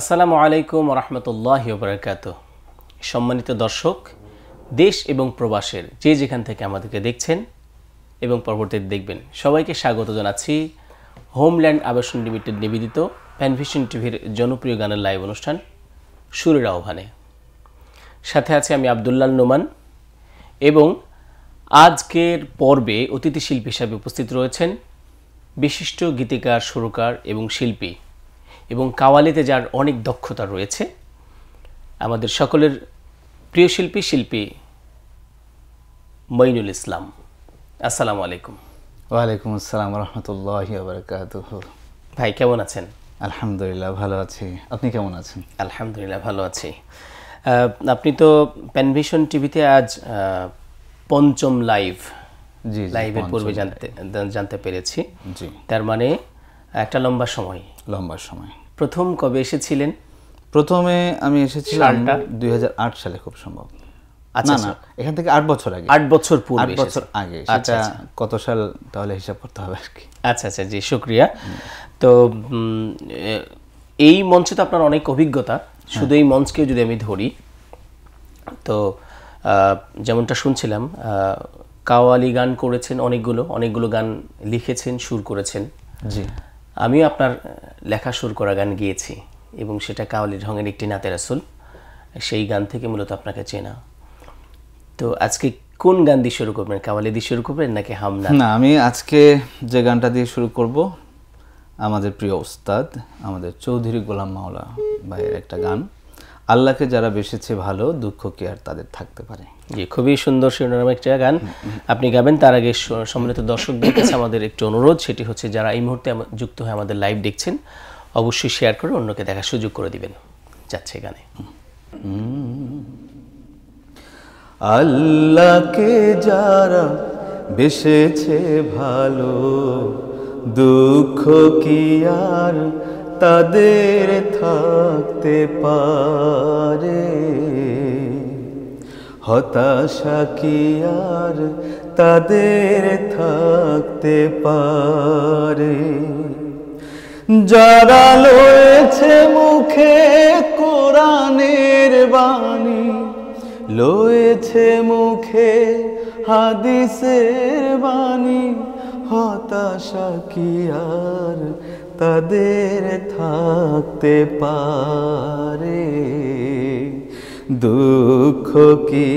আসসালামু আলাইকুম রহমতুল্লাহি ওয়া বারাকাতুহু। সম্মানিত দর্শক, দেশ এবং প্রবাসের যে যেখান থেকে আমাদেরকে দেখছেন এবং পরবর্তীতে দেখবেন, সবাইকে স্বাগত জানাচ্ছি হোমল্যান্ড আবাসন লিমিটেড নিবেদিত প্যানভিশন টিভির জনপ্রিয় গানের লাইভ অনুষ্ঠান সুরের আহ্বানে। সাথে আছে আমি আব্দুল্লাহ নোমান এবং আজকের পর্বে অতিথি শিল্পী হিসাবে উপস্থিত রয়েছেন বিশিষ্ট গীতিকার, সুরকার এবং শিল্পী এবং কাওয়ালিতে যার অনেক দক্ষতা রয়েছে, আমাদের সকলের প্রিয় শিল্পী মঈনুল ইসলাম। আসসালামু আলাইকুম। ওয়ালাইকুম আসসালাম রহমতুল্লাহি ওয়া বারাকাতুহু। ভাই কেমন আছেন? আলহামদুলিল্লাহ ভালো আছি, আপনি কেমন আছেন? আলহামদুলিল্লাহ ভালো আছি। আপনি তো প্যানভিশন টিভিতে আজ পঞ্চম লাইভের পূর্বে জানতে পেরেছি। জি, তার মানে একটা লম্বা সময়। প্রথম কবে এসেছিলেন? প্রথমে আমি এসেছিলাম 2008 সালে, খুব সম্ভব। আচ্ছা, না, এখান থেকে 8 বছর আগে। 8 বছর পূর্বে, 8 বছর আগে। সেটা কত সাল তাহলে হিসাব করতে হবে আর কি। আচ্ছা, জি, শুকরিয়া। তো এই মঞ্চে তো আপনার অনেক অভিজ্ঞতা। শুধু এই মঞ্চকে যদি আমি ধরি, তো যেমনটা শুনছিলাম, কাওয়ালি গান করেছেন, অনেকগুলো গান লিখেছেন, সুর করেছেন। জি, আমিও আপনার লেখা সুর করা গান গিয়েছি এবং সেটা কাওয়ালি ঢঙের একটি নাতে রাসূল। সেই গান থেকে মূলত আপনাকে চেনা। তো আজকে কোন গান দিয়ে শুরু করবেন? কাওয়ালি দিয়ে শুরু করবেন নাকি হামনা? না, আমি আজকে যে গানটা দিয়ে শুরু করব, আমাদের প্রিয় উস্তাদ, আমাদের চৌধুরী গোলাম মাওলা ভাইয়ের একটা গান, আল্লাহকে যারা বেসেছে ভালো, দুঃখ কি আর তাদের থাকতে পারে। জি, খুবই সুন্দর শিরোনাম একটা গান আপনি গাবেন। তার আগে সম্মানিত দর্শকদের কাছে আমাদের একটু অনুরোধ, সেটি হচ্ছে যারা এই মুহূর্তে যুক্ত হয়ে আমাদের লাইভ দেখছেন, অবশ্যই শেয়ার করে অন্যকে দেখার সুযোগ করে দিবেন। যাচ্ছে গানে। আল্লাহকে যারা বেসেছে ভালো, দুঃখ কি আর তাদের থাকতে পারে, হতাশা কি আর তাদের থাকতে পারে। যারা লয়েছে মুখে কোরআনের বাণী, লয়েছে মুখে হাদিসের বাণী, হতাশা কি আর তাদের থাকতে পারে, দুঃখ কি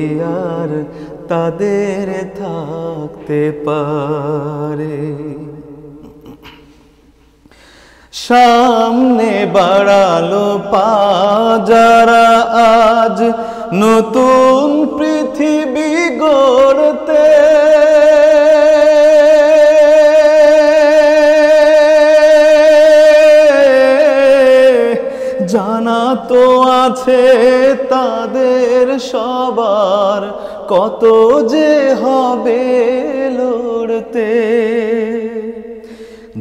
আর তাদের থাকতে পারে। সামনে বাড়ালো পা যারা আজ নতুন পৃথিবী গড়তে, জানা তো আছে তাদের সবার কত যে হবে লড়তে,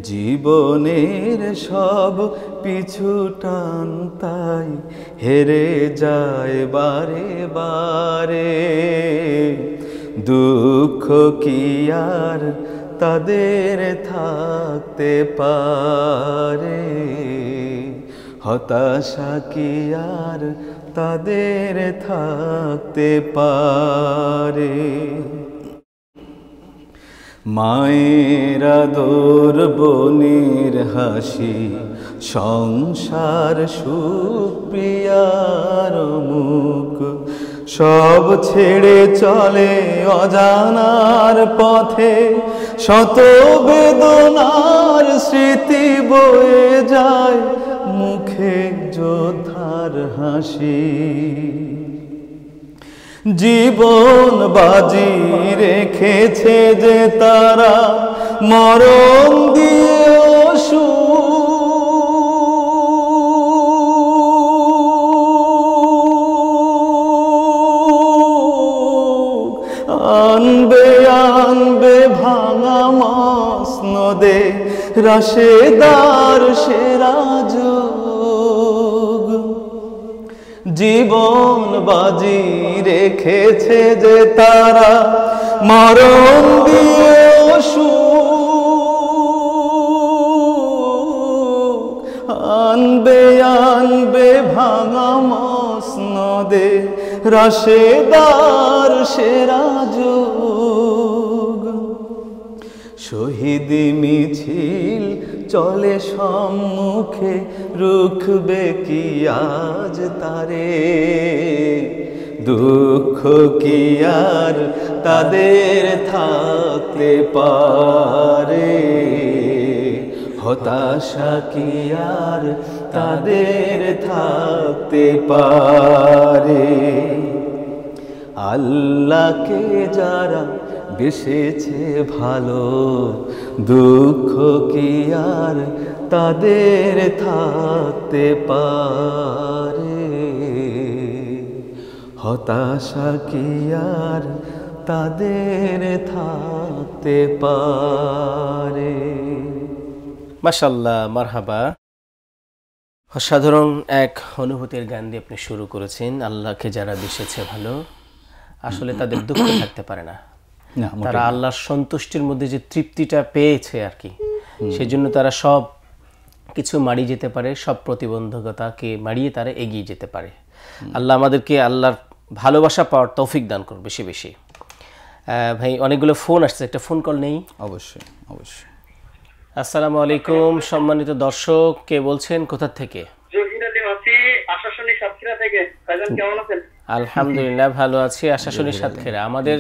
জীবনের সব পিছু টান তাই হেরে যায় বারে বারে, দুঃখ কি আর তাদের থাকতে পারে, হতাশা কি আর তাদের থাকতে পারে। মায়ের আদর, বোনের হাসি, সংসার সুখ, প্রিয়ার মুখ, সব ছেড়ে চলে অজানার পথে, শত বেদনার স্মৃতি বয়ে যায় মুখে যোদ্ধার হাসি। জীবন বাজি রেখেছে যে তারা, মরণ দিয়েও আনবে ভাঙা মসনদে রাশেদার সেরা যুগ। জীবন বাজি রেখেছে যে তারা, মরণ দিয়েও সুখ আনবে রাঙা মসনদে রাশেদার সেরা যুগ। শহীদ মিছিল চলে সম্মুখে, রুখবে কি আজ তারে? দুঃখ কি আর তাদের থাকতে পারে? হতাশা কি আর তাদের থাকতে পারে? আল্লাহকে যারা বেসেছে ভালো, দুঃখ কি আর তাদের থাকতে পারে? হতাশা কি আর তাদের থাকতে পারে? মাশাআল্লাহ, মারহাবা। অসাধারণ এক অনুভূতির গান দিয়ে আপনি শুরু করেছেন। আল্লাহকে যারা বেসেছে ভালো, আসলে তাদের দুঃখ থাকতে পারে না। তারা আল্লাহর সন্তুষ্টির মধ্যে যে তৃপ্তিটা পেয়েছে আর কি, সেজন্য তারা সব কিছু মারিয়ে যেতে পারে, সব প্রতিবন্ধকতাকে মারিয়ে তারা এগিয়ে যেতে পারে। আল্লাহ আমাদেরকে আল্লাহর ভালোবাসা পাওয়ার তৌফিক দান করুন বেশি বেশি। ভাই, অনেকগুলো ফোন আসছে, একটা ফোন কল নেই? অবশ্যই অবশ্যই। আসসালামু আলাইকুম সম্মানিত দর্শক, কে বলছেন, কোথা থেকে? আলহামদুলিল্লাহ ভালো আছি, আশাশুনি সাতক্ষীরা। আমাদের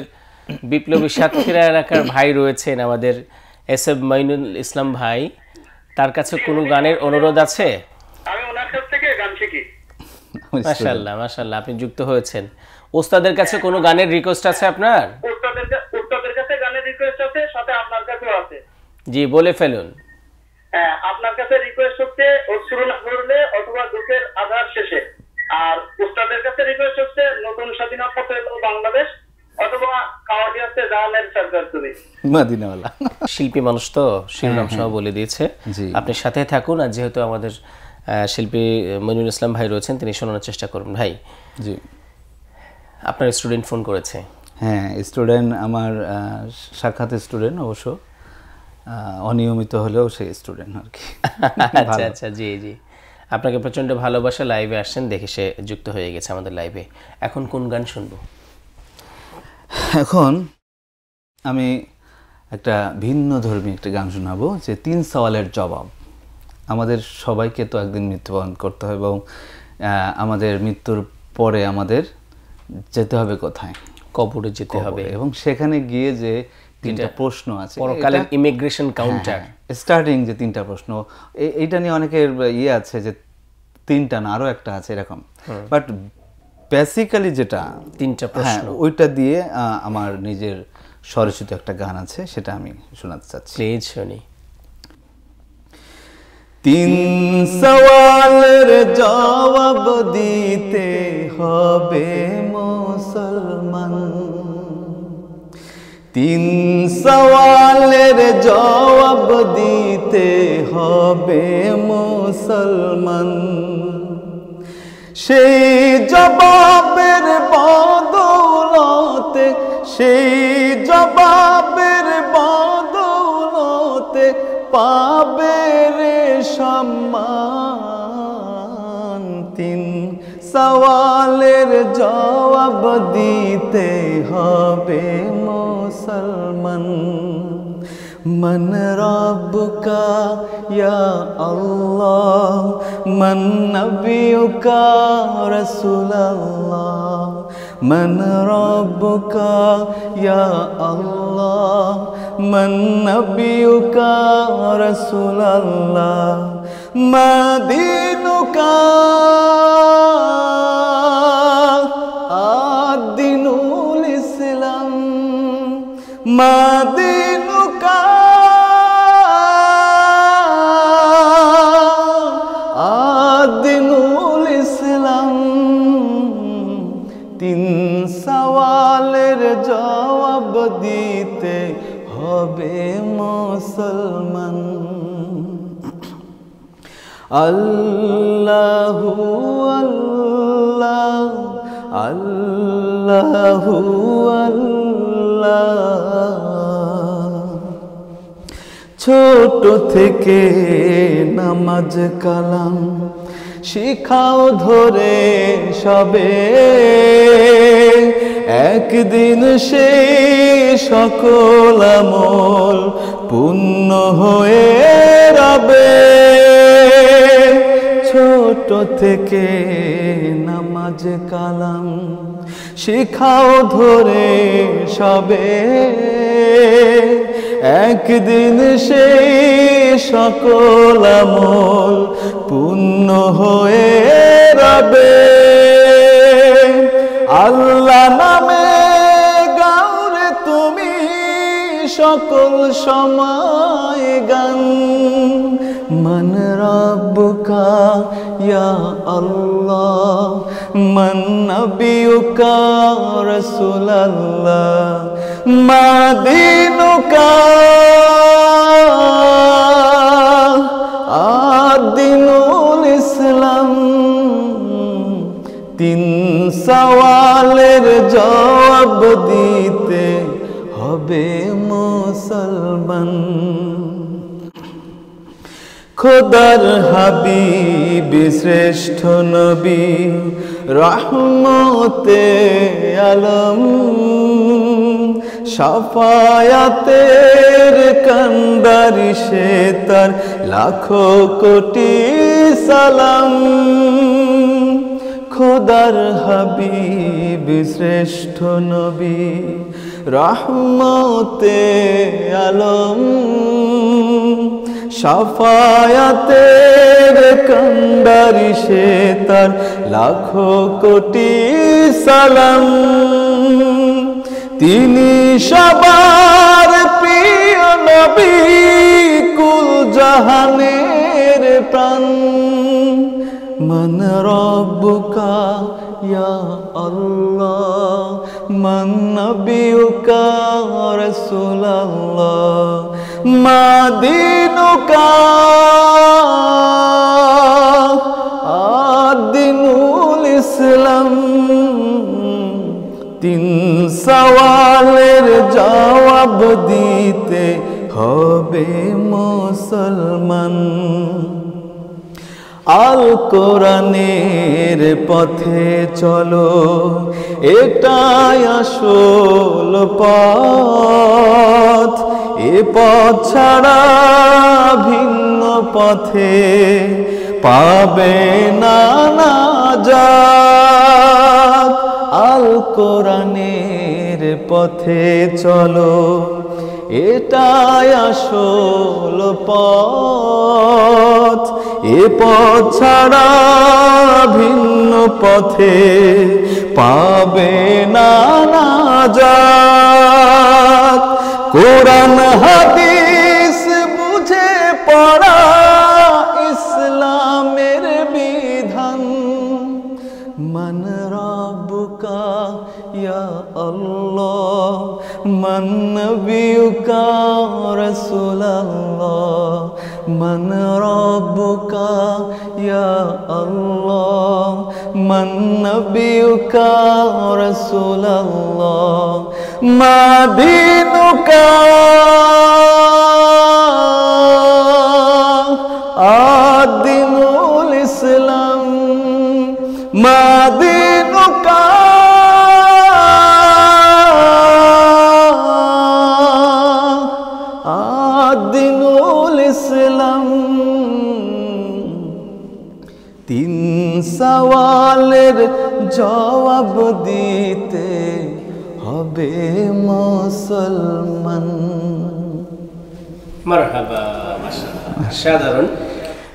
বিপ্লবী সাতক্ষীরা এলাকার ভাই রয়েছেন, আমাদের এসএফ মাইনুল ইসলাম ভাই। তার কাছে কোনো গানের অনুরোধ আছে? আমি ওনার কাছ থেকে গান শিখি। মাশাআল্লাহ মাশাআল্লাহ, আপনি যুক্ত হয়েছেন। ওস্তাদের কাছে কোনো গানের রিকোয়েস্ট আছে আপনার? ওস্তাদের কাছে গানের রিকোয়েস্ট আছে, সাথে আপনার কাছেও আছে। জি, বলে ফেলুন। হ্যাঁ, আপনার কাছে রিকোয়েস্ট হচ্ছে শুরু না করলে অথবা দুঃখের আধার শেষে, আর ওস্তাদের কাছে রিকোয়েস্ট হচ্ছে নতুন স্বাধীনতা পেল বাংলাদেশ অথবা কাওয়ালিয়াতে জাহানের সরকার তুমি মদিনাওয়ালা। শিল্পী মানুষ তো শিরোনাম সহ বলে দিয়েছে। আপনি সাথে থাকুন, আর যেহেতু আমাদের শিল্পী মনিরুল ইসলাম ভাই রয়েছেন, তিনি শোনানোর চেষ্টা করুন। ভাই, জি, আপনার স্টুডেন্ট ফোন করেছে? হ্যাঁ, স্টুডেন্ট, আমার সাক্ষাৎ স্টুডেন্ট, অবশ্য অনিয়মিত হলেও সেই স্টুডেন্ট আর কি। আচ্ছা আচ্ছা, জি জি, আপনাকে প্রচণ্ড ভালোবাসা, লাইভে আসছেন দেখে সে যুক্ত হয়ে গেছে আমাদের লাইভে। এখন কোন গান শুনবো? এখন আমি একটা ভিন্ন ধর্মী একটা গান শোনাবো, যে 3 সওয়ালের জবাব। আমাদের সবাইকে তো একদিন মৃত্যুবরণ করতে হবে, এবং আমাদের মৃত্যুর পরে আমাদের যেতে হবে কোথায়? কবরে যেতে হবে, এবং সেখানে গিয়ে যে 3টা প্রশ্ন আছে, পরকালের ইমিগ্রেশন কাউন্টার, স্টার্টিং যে 3টা প্রশ্ন, এইটা নিয়ে অনেকের ইয়ে আছে যে 3টা না আরো একটা আছে এরকম, বাট বেসিক্যালি যেটা 3টা প্রশ্ন, ওইটা দিয়ে আমার নিজের স্বরচিত একটা গান আছে, সেটা আমি শোনাতে চাচ্ছি। প্লিজ শুনি। 3 সওয়ালের জবাব দিতে হবে মুসলমান, 3 সওয়ালের জবাব দিতে হবে মুসলমান। সেই জবাবের বদৌলতে, সেই জবাবের বদৌলতে পাবে রে সম্মান। 3 সওয়ালের জবাব দিতে হবে মুসলমান। मन रब्बुका या अल्लाह, मन नबियुका रसूल अल्लाह, मन रब्बुका या अल्लाह, मन नबियुका रसूल अल्लाह, मदीनुका आदिनुल इस्लाम, मदीनुका आदिनुल इस्लाम। 3 সওয়ালের জবাব দিতে হবে মুসলমান। আল্লাহু আল্লাহ, আল্লাহু আল্লাহ। ছোট থেকে নামাজ কালাম শিখাও ধরে সবে একদিন সেই সকল আমল পূর্ণ হয়ে রবে। ছোট থেকে নামাজ কালাম শিখাও ধরে সবে একদিন সেই সকল আমল পূর্ণ হয়ে রবে। আল্লাহ নামে গাওরে তুমি সকল সময় গান। মান রাব্বুকা ইয়া আল্লাহ, মান নবিয়ুকা রাসূলুল্লাহ, মা দীনুকা আদ-দীনুল ইসলাম। তিন সওয়ালের জবাব দিতে হবে মুসলমান। খোদার হাবিব শ্রেষ্ঠ নবী রহমতে আলম, শাফায়াতের কান্ডারি সে তার লাখো কোটি সালাম। খোদার হাবিব শ্রেষ্ঠ নবী রহমতে আলম, শাফায়াতের কান্ডারি সে তার লাখো কোটি সালাম। তিনি সবার প্রিয় নবী, কুল জাহানের প্রাণ। মান রাব্বুকা ইয়া আল্লাহ, মান নবিয়ুকা রাসূলুল্লাহ, মা দীনুকা আদ-দীনুল ইসলাম। তিন সওয়ালের জবাব দিতে হবে মুসলমান। আল কোরআনের পথে চলো, এটাই আসল পথ। এ পথ ছাড়া ভিন্ন পথে পাবে না নাজাত। আল কোরআনের পথে চলো, এটাই আসল পথ। এ পথ ছাড়া ভিন্ন পথে পাবে না নাজাত। কোরআন হাদিস বুঝে পড়া ইসলামের বিধান। মান রাব্বুকা ইয়া আল্লাহ, মান নবিয়ুকা রাসূলুল্লাহ, মান রাব্বুকা ইয়া আল্লাহ, মান নবিয়ুকা রাসূলুল্লাহ, মা দীনুকা আদ-দীনুল ইসলাম, মা দীনুকা আদ-দীনুল ইসলাম। তিন সওয়ালের জবাব দিতে হবে মুসলমান। মারহাবা, মাশাআল্লাহ, সাধারণ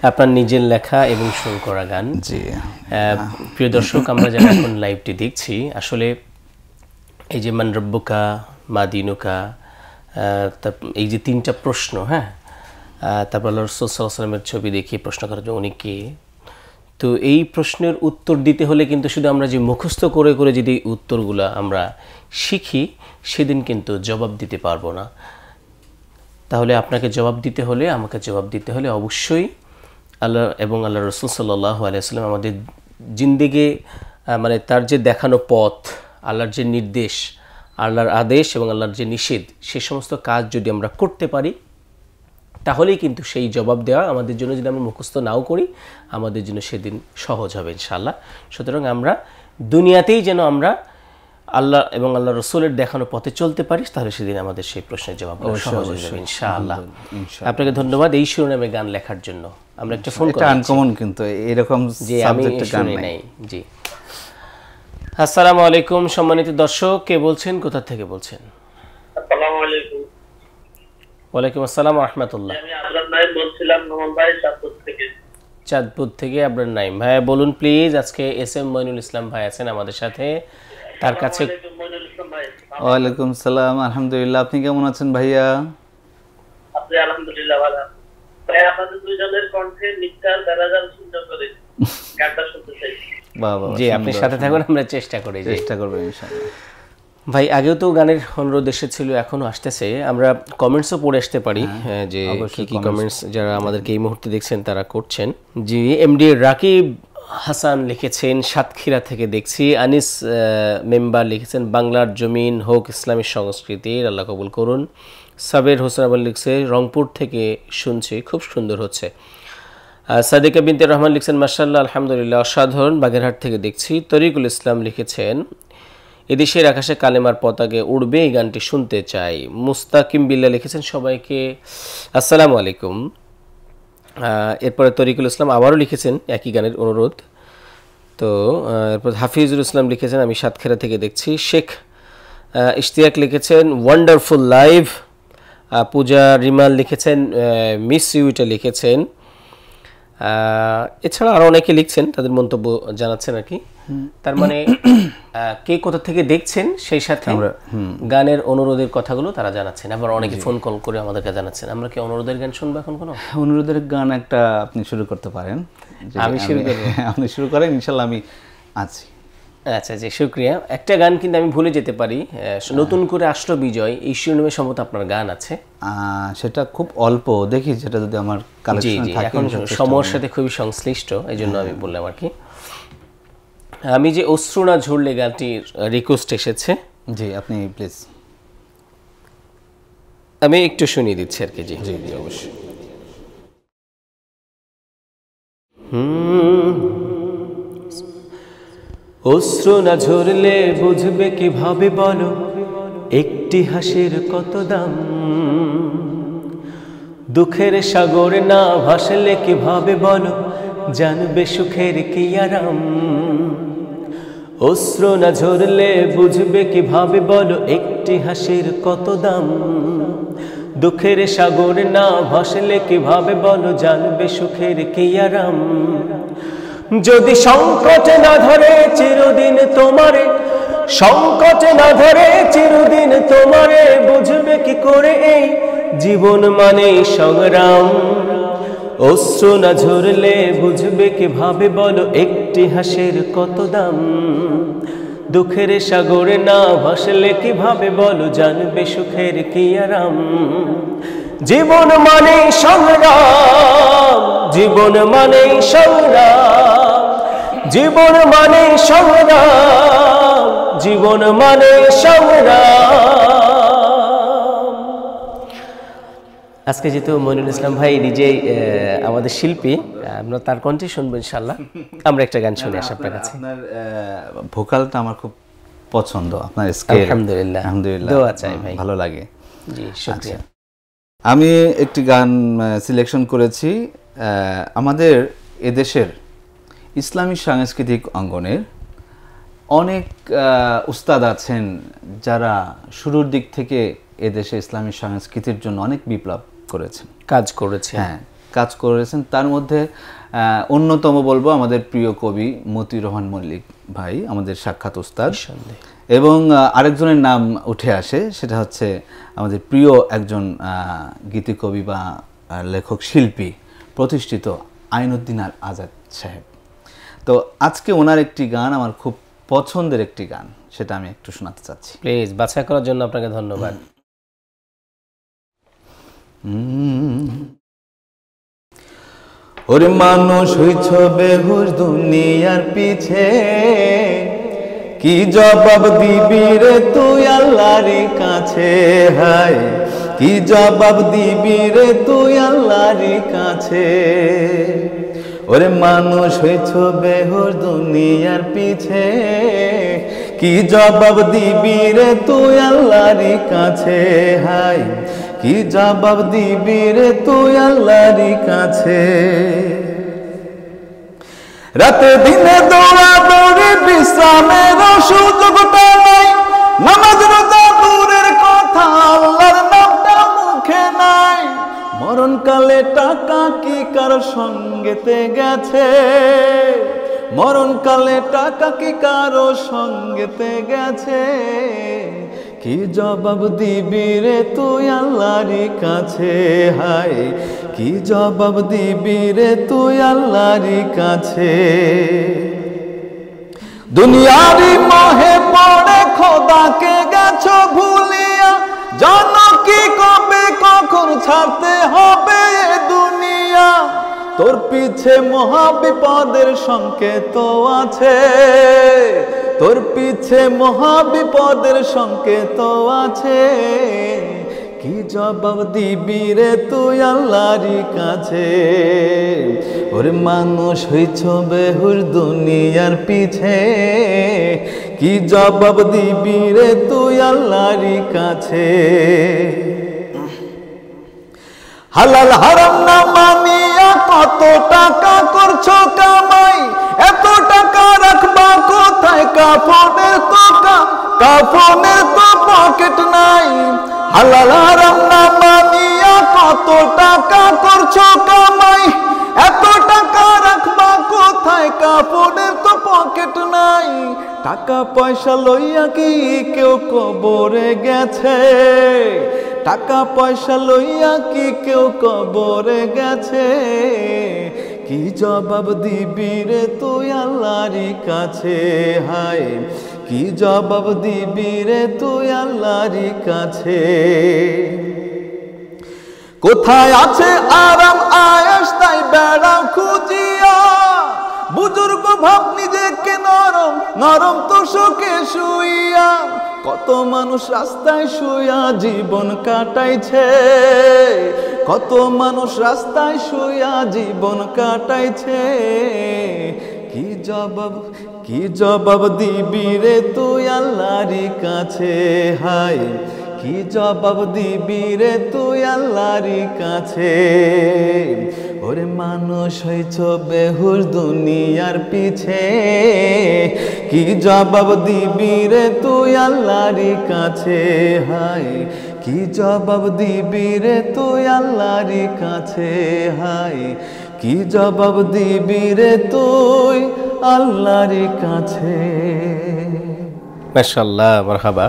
আপনার নিজের লেখা এবং সুর করা গান। জি প্রিয় দর্শক, আমরা যারা এখন লাইভটি দেখছি, আসলে এই যে মান রব্বুকা, মা দীনুকা, এই যে তিনটা প্রশ্ন, হ্যাঁ, তারপর আল্লাহ রাসূল সাল্লাল্লাহু আলাইহি ওয়াসাল্লামের ছবি দেখিয়ে প্রশ্ন করার জন্য উনি কে। তো এই প্রশ্নের উত্তর দিতে হলে কিন্তু শুধু আমরা যে মুখস্থ করে করে যদি উত্তরগুলো আমরা শিখি, সেদিন কিন্তু জবাব দিতে পারবো না। তাহলে আপনাকে জবাব দিতে হলে, আমাকে জবাব দিতে হলে অবশ্যই আল্লাহ এবং আল্লাহ রাসূল সাল্লাল্লাহু আলাইহি ওয়াসাল্লাম আমাদের জিন্দেগি, মানে তার যে দেখানো পথ, আল্লাহর যে নির্দেশ, আল্লাহর আদেশ এবং আল্লাহর যে নিষেধ, সে সমস্ত কাজ যদি আমরা করতে পারি, তাহলেই কিন্তু সেই জবাব দেওয়া আমাদের জন্য, যদি আমরা মুখস্থ নাও করি, আমাদের জন্য সেদিন সহজ হবে ইনশাআল্লাহ। সুতরাং আমরা দুনিয়াতেই যেন আমরা আল্লাহ এবং আল্লাহ রসুলের দেখানো পথে চলতে পারি, তাহলে সেদিন আমাদের সেই প্রশ্নের জবাব সহজ হয়ে যাবে ইনশাআল্লাহ। আপনাকে ধন্যবাদ এই শিরোনামে গান লেখার জন্য। আমরা একটা ফোন এটা আনকমন, কিন্তু এরকম যে আমি শুনি নাই। জি, আসসালামু আলাইকুম সম্মানিত দর্শক, কে বলছেন, কোথা থেকে বলছেন? আসসালামু আলাইকুম। ওয়ালাইকুম আসসালাম ওয়া রাহমাতুল্লাহ। আমি আবরার নাইম বলছিলাম, নোমান ভাই, চাঁদপুর থেকে। চাঁদপুর থেকে আবরার নাইম ভাই, বলুন প্লিজ। আজকে এস এম মইনুল ইসলাম ভাই আছেন আমাদের সাথে, তার কাছে। ওয়ালাইকুম সালাম, আলহামদুলিল্লাহ। আপনি কেমন আছেন ভাইয়া? আপনি? আলহামদুলিল্লাহ ভালো। ভাই আপনাদের দুইজনের কণ্ঠে মিথ্যার বেড়াজাল সুন্দর করে গানটা শুনতে চাই। বাবা, জি, আপনি সাথে থাকুন, আমরা চেষ্টা করব ইনশাআল্লাহ। ভাই আগেও তো গানের অনুরোধ এসেছিল, এখনো আসতেছে, আমরা কমেন্টসও পড়ে আসতে পারি, যে কি কমেন্টস যারা আমাদেরকে এই মুহূর্তে দেখছেন তারা করছেন। জি, এমডি রাকিব হাসান লিখেছেন সাতক্ষীরা থেকে দেখছি। আনিস মেম্বার লিখেছেন বাংলার জমিন হোক ইসলামী সংস্কৃতির, আল্লাহ কবুল করুন। সাবের হোসেন আবার লিখছে রংপুর থেকে শুনছি, খুব সুন্দর হচ্ছে। সাদিকা বিনতে রহমান লিখছেন মাশাআল্লাহ আলহামদুলিল্লাহ অসাধারণ, বাগেরহাট থেকে দেখছি। তরিকুল ইসলাম লিখেছেন এদেশের আকাশে কালেমার পতাকে উড়বে, এই গানটি শুনতে চাই। মুস্তাকিম বিল্লাহ লিখেছেন সবাইকে আসসালামু আলাইকুম। এরপরে তরিকুল ইসলাম আবারও লিখেছেন একই গানের অনুরোধ। তো এরপর হাফিজুল ইসলাম লিখেছেন আমি সাতক্ষীরা থেকে দেখছি। শেখ ইশতিয়াক লিখেছেন ওয়ান্ডারফুল লাইভ। পূজা রিমাল লিখেছেন মিস ইউটা লিখেছেন। এছাড়া আরও অনেকে লিখছেন, তাদের মন্তব্য জানাচ্ছেন আর কি। তার মানে কে কোথা থেকে দেখছেন সেই সাথে গানের অনুরোধের কথাগুলো তারা জানাচ্ছেন। আবার অনেকে ফোন কল করে আমাদেরকে জানাচ্ছেন। আমরা কি অনুরোধের গান শুনবো এখন? কোনো অনুরোধের গান একটা আপনি শুরু করতে পারেন। আমি শুরু করব? আপনি শুরু করেন, ইনশাআল্লাহ আমি আছি। আচ্ছা জি, শুকরিয়া। একটা গান কিন্তু আমি ভুলে যেতে পারি, নতুন করে আসলো বিজয়, এই শিরোনামে সম্ভবত আপনার গান আছে। সেটা খুব অল্প, দেখি যেটা যদি আমার কালেকশন থাকে। এখন সময়ের সাথে খুবই সংশ্লিষ্ট, এই জন্য আমি বললাম আর কি। আমি যে অশ্রু না ঝরলে গানটির রিকোয়েস্ট এসেছে। জি, আপনি প্লিজ। আমি একটু শুনিয়ে দিচ্ছি আর কি। জি জি জি, অবশ্যই। অশ্রু না ঝরলে বুঝবে কিভাবে বলো, একটি হাসির কত দাম। দুঃখের সাগরে না ভাসলে কিভাবে বলো, জানবে সুখের কি আরাম। অশ্রু না ঝরলে বুঝবে কিভাবে বলো, একটি হাসির কত দাম। দুঃখের সাগরে না ভাসলে কিভাবে বলো, জানবে সুখের কি আরাম। যদি সংকট না ধরে চিরদিন তোমারে, সংকট না ধরে চিরদিন তোমারে, বুঝবে কি করে এই জীবন মানে সংগ্রাম। অশ্রু না ঝরলে বুঝবে কিভাবে বলো, একটি হাসির কত দাম। দুঃখের সাগরে না ভাসলে কিভাবে বলো, জানবে সুখের কি আরাম। জীবন মানে সংগ্রাম, জীবন মানে সংগ্রাম, জীবন মানে সংগ্রাম, জীবন মানে সংগ্রাম। আজকে যেহেতু মইনুল ইসলাম ভাই নিজেই আমাদের শিল্পী, আমরা তার কণ্ঠে শুনবো ইনশাআল্লাহ। আমরা একটা গান শুনে আসি আপনার কাছে। আপনার ভোকালটা আমার খুব পছন্দ, আপনার স্কেল। আলহামদুলিল্লাহ, আলহামদুলিল্লাহ, দোয়া চাই ভাই, ভালো লাগে। জি শুকরিয়া। আমি একটি গান সিলেকশন করেছি। আমাদের এদেশের ইসলামী সাংস্কৃতিক অঙ্গনের অনেক উস্তাদ আছেন যারা শুরুর দিক থেকে এদেশে ইসলামী সংস্কৃতির জন্য অনেক বিপ্লব করেছেন, কাজ করেছেন। হ্যাঁ, কাজ করেছেন। তার মধ্যে অন্যতম বলবো আমাদের প্রিয় কবি মতিউর রহমান মল্লিক ভাই, আমাদের সাক্ষাৎ উস্তাদ। এবং আরেকজনের নাম উঠে আসে, সেটা হচ্ছে আমাদের প্রিয় একজন গীতিকবি বা লেখক শিল্পী, প্রতিষ্ঠিত আইনুদ্দিন আল আজাদ সাহেব। তো আজকে ওনার একটি গান আমার খুব পছন্দের একটি গান, সেটা আমি একটু শোনাতে চাচ্ছি। প্লিজ, বাছাই করার জন্য আপনাকে ধন্যবাদ। ওরে মানুষ হইছ বেহুশ দুনিয়ার পিছে, কি জবাব দিবি রে তুই আল্লাহর কাছে? হায় কি জবাব দিবি রে তুই আল্লাহর কাছে ওরে মানুষ হইছ বেহুশ দুনিয়ার পিছে কি জবাব দিবি রে তুই আল্লাহর কাছে হাই কি জবাব দিবি রে তুই আল্লাহর কাছে রাতে দিনে দৌড়াদৌড়ি বিশ্রামের সুযোগটা নাই নামাজ রোজা দূরের কথা আল্লাহর নামটা মুখে নাই মরণকালে টাকা কি কারো সঙ্গেতে গেছে মরণকালে টাকা কি কারো সঙ্গেতে গেছে কি জবাব দিবি রে তুই আল্লাহর কাছে হায় কি জবাব দিবি রে তুই আল্লাহর কাছে দুনিয়ারি মোহে পড়ে খোদাকে গেছো ভুলিয়া জানো কি কবে কখন ছাড়তে হবে এ দুনিয়া তোর পিছে মহা বিপদের সংকেত আছে তোর পিছে মহা বিপদের সংকেত আছে কি জবাব দিবি রে তুই আল্লাহর কাছে ওরে মানুষ হইছ বেহুশ দুনিয়ার পিছে কি জবাব দিবি রে তুই আল্লাহর কাছে হালাল হারাম না মানিয়া কত টাকা করছো কামাই এত টাকা রাখবা কোথায় কাফনের তো পকেট নাই হালাল হারাম না মানিয়া কত টাকা করছো কামাই এত টাকা রাখবা কোথায় কাফনের তো পকেট নাই টাকা পয়সা লইয়া কি কেউ কবরে গেছে টাকা পয়সা লইয়া কি কেউ কবরে গেছে কি জবাব দিবি রে তুই আল্লাহর কাছে হায় কি জবাব দিবি রে তুই আল্লাহর কাছে কোথায় আছে আরাম আয়েশ তাই বেড়াও খুঁজিয়া বুজুর্গ ভাব নিজেকে নরম নরম তো শোকে শুইয়া কত মানুষ রাস্তায় শুইয়া জীবন কাটাইছে কত মানুষ রাস্তায় শুইয়া জীবন কাটাইছে কি জবাব দিবি রে তুই আল্লাহর কাছে হায় কি জবাব দিবি রে তুই আল্লাহর কাছে ওরে মানুষ হইছ বেহুশ দুনিয়ার পিছে কি জবাব দিবি রে তুই আল্লাহর কাছে হায় কি জবাব দিবি রে তুই আল্লাহর কাছে হায় কি জবাব দিবি রে তুই আল্লাহর কাছে মাশাআল্লাহ মারহাবা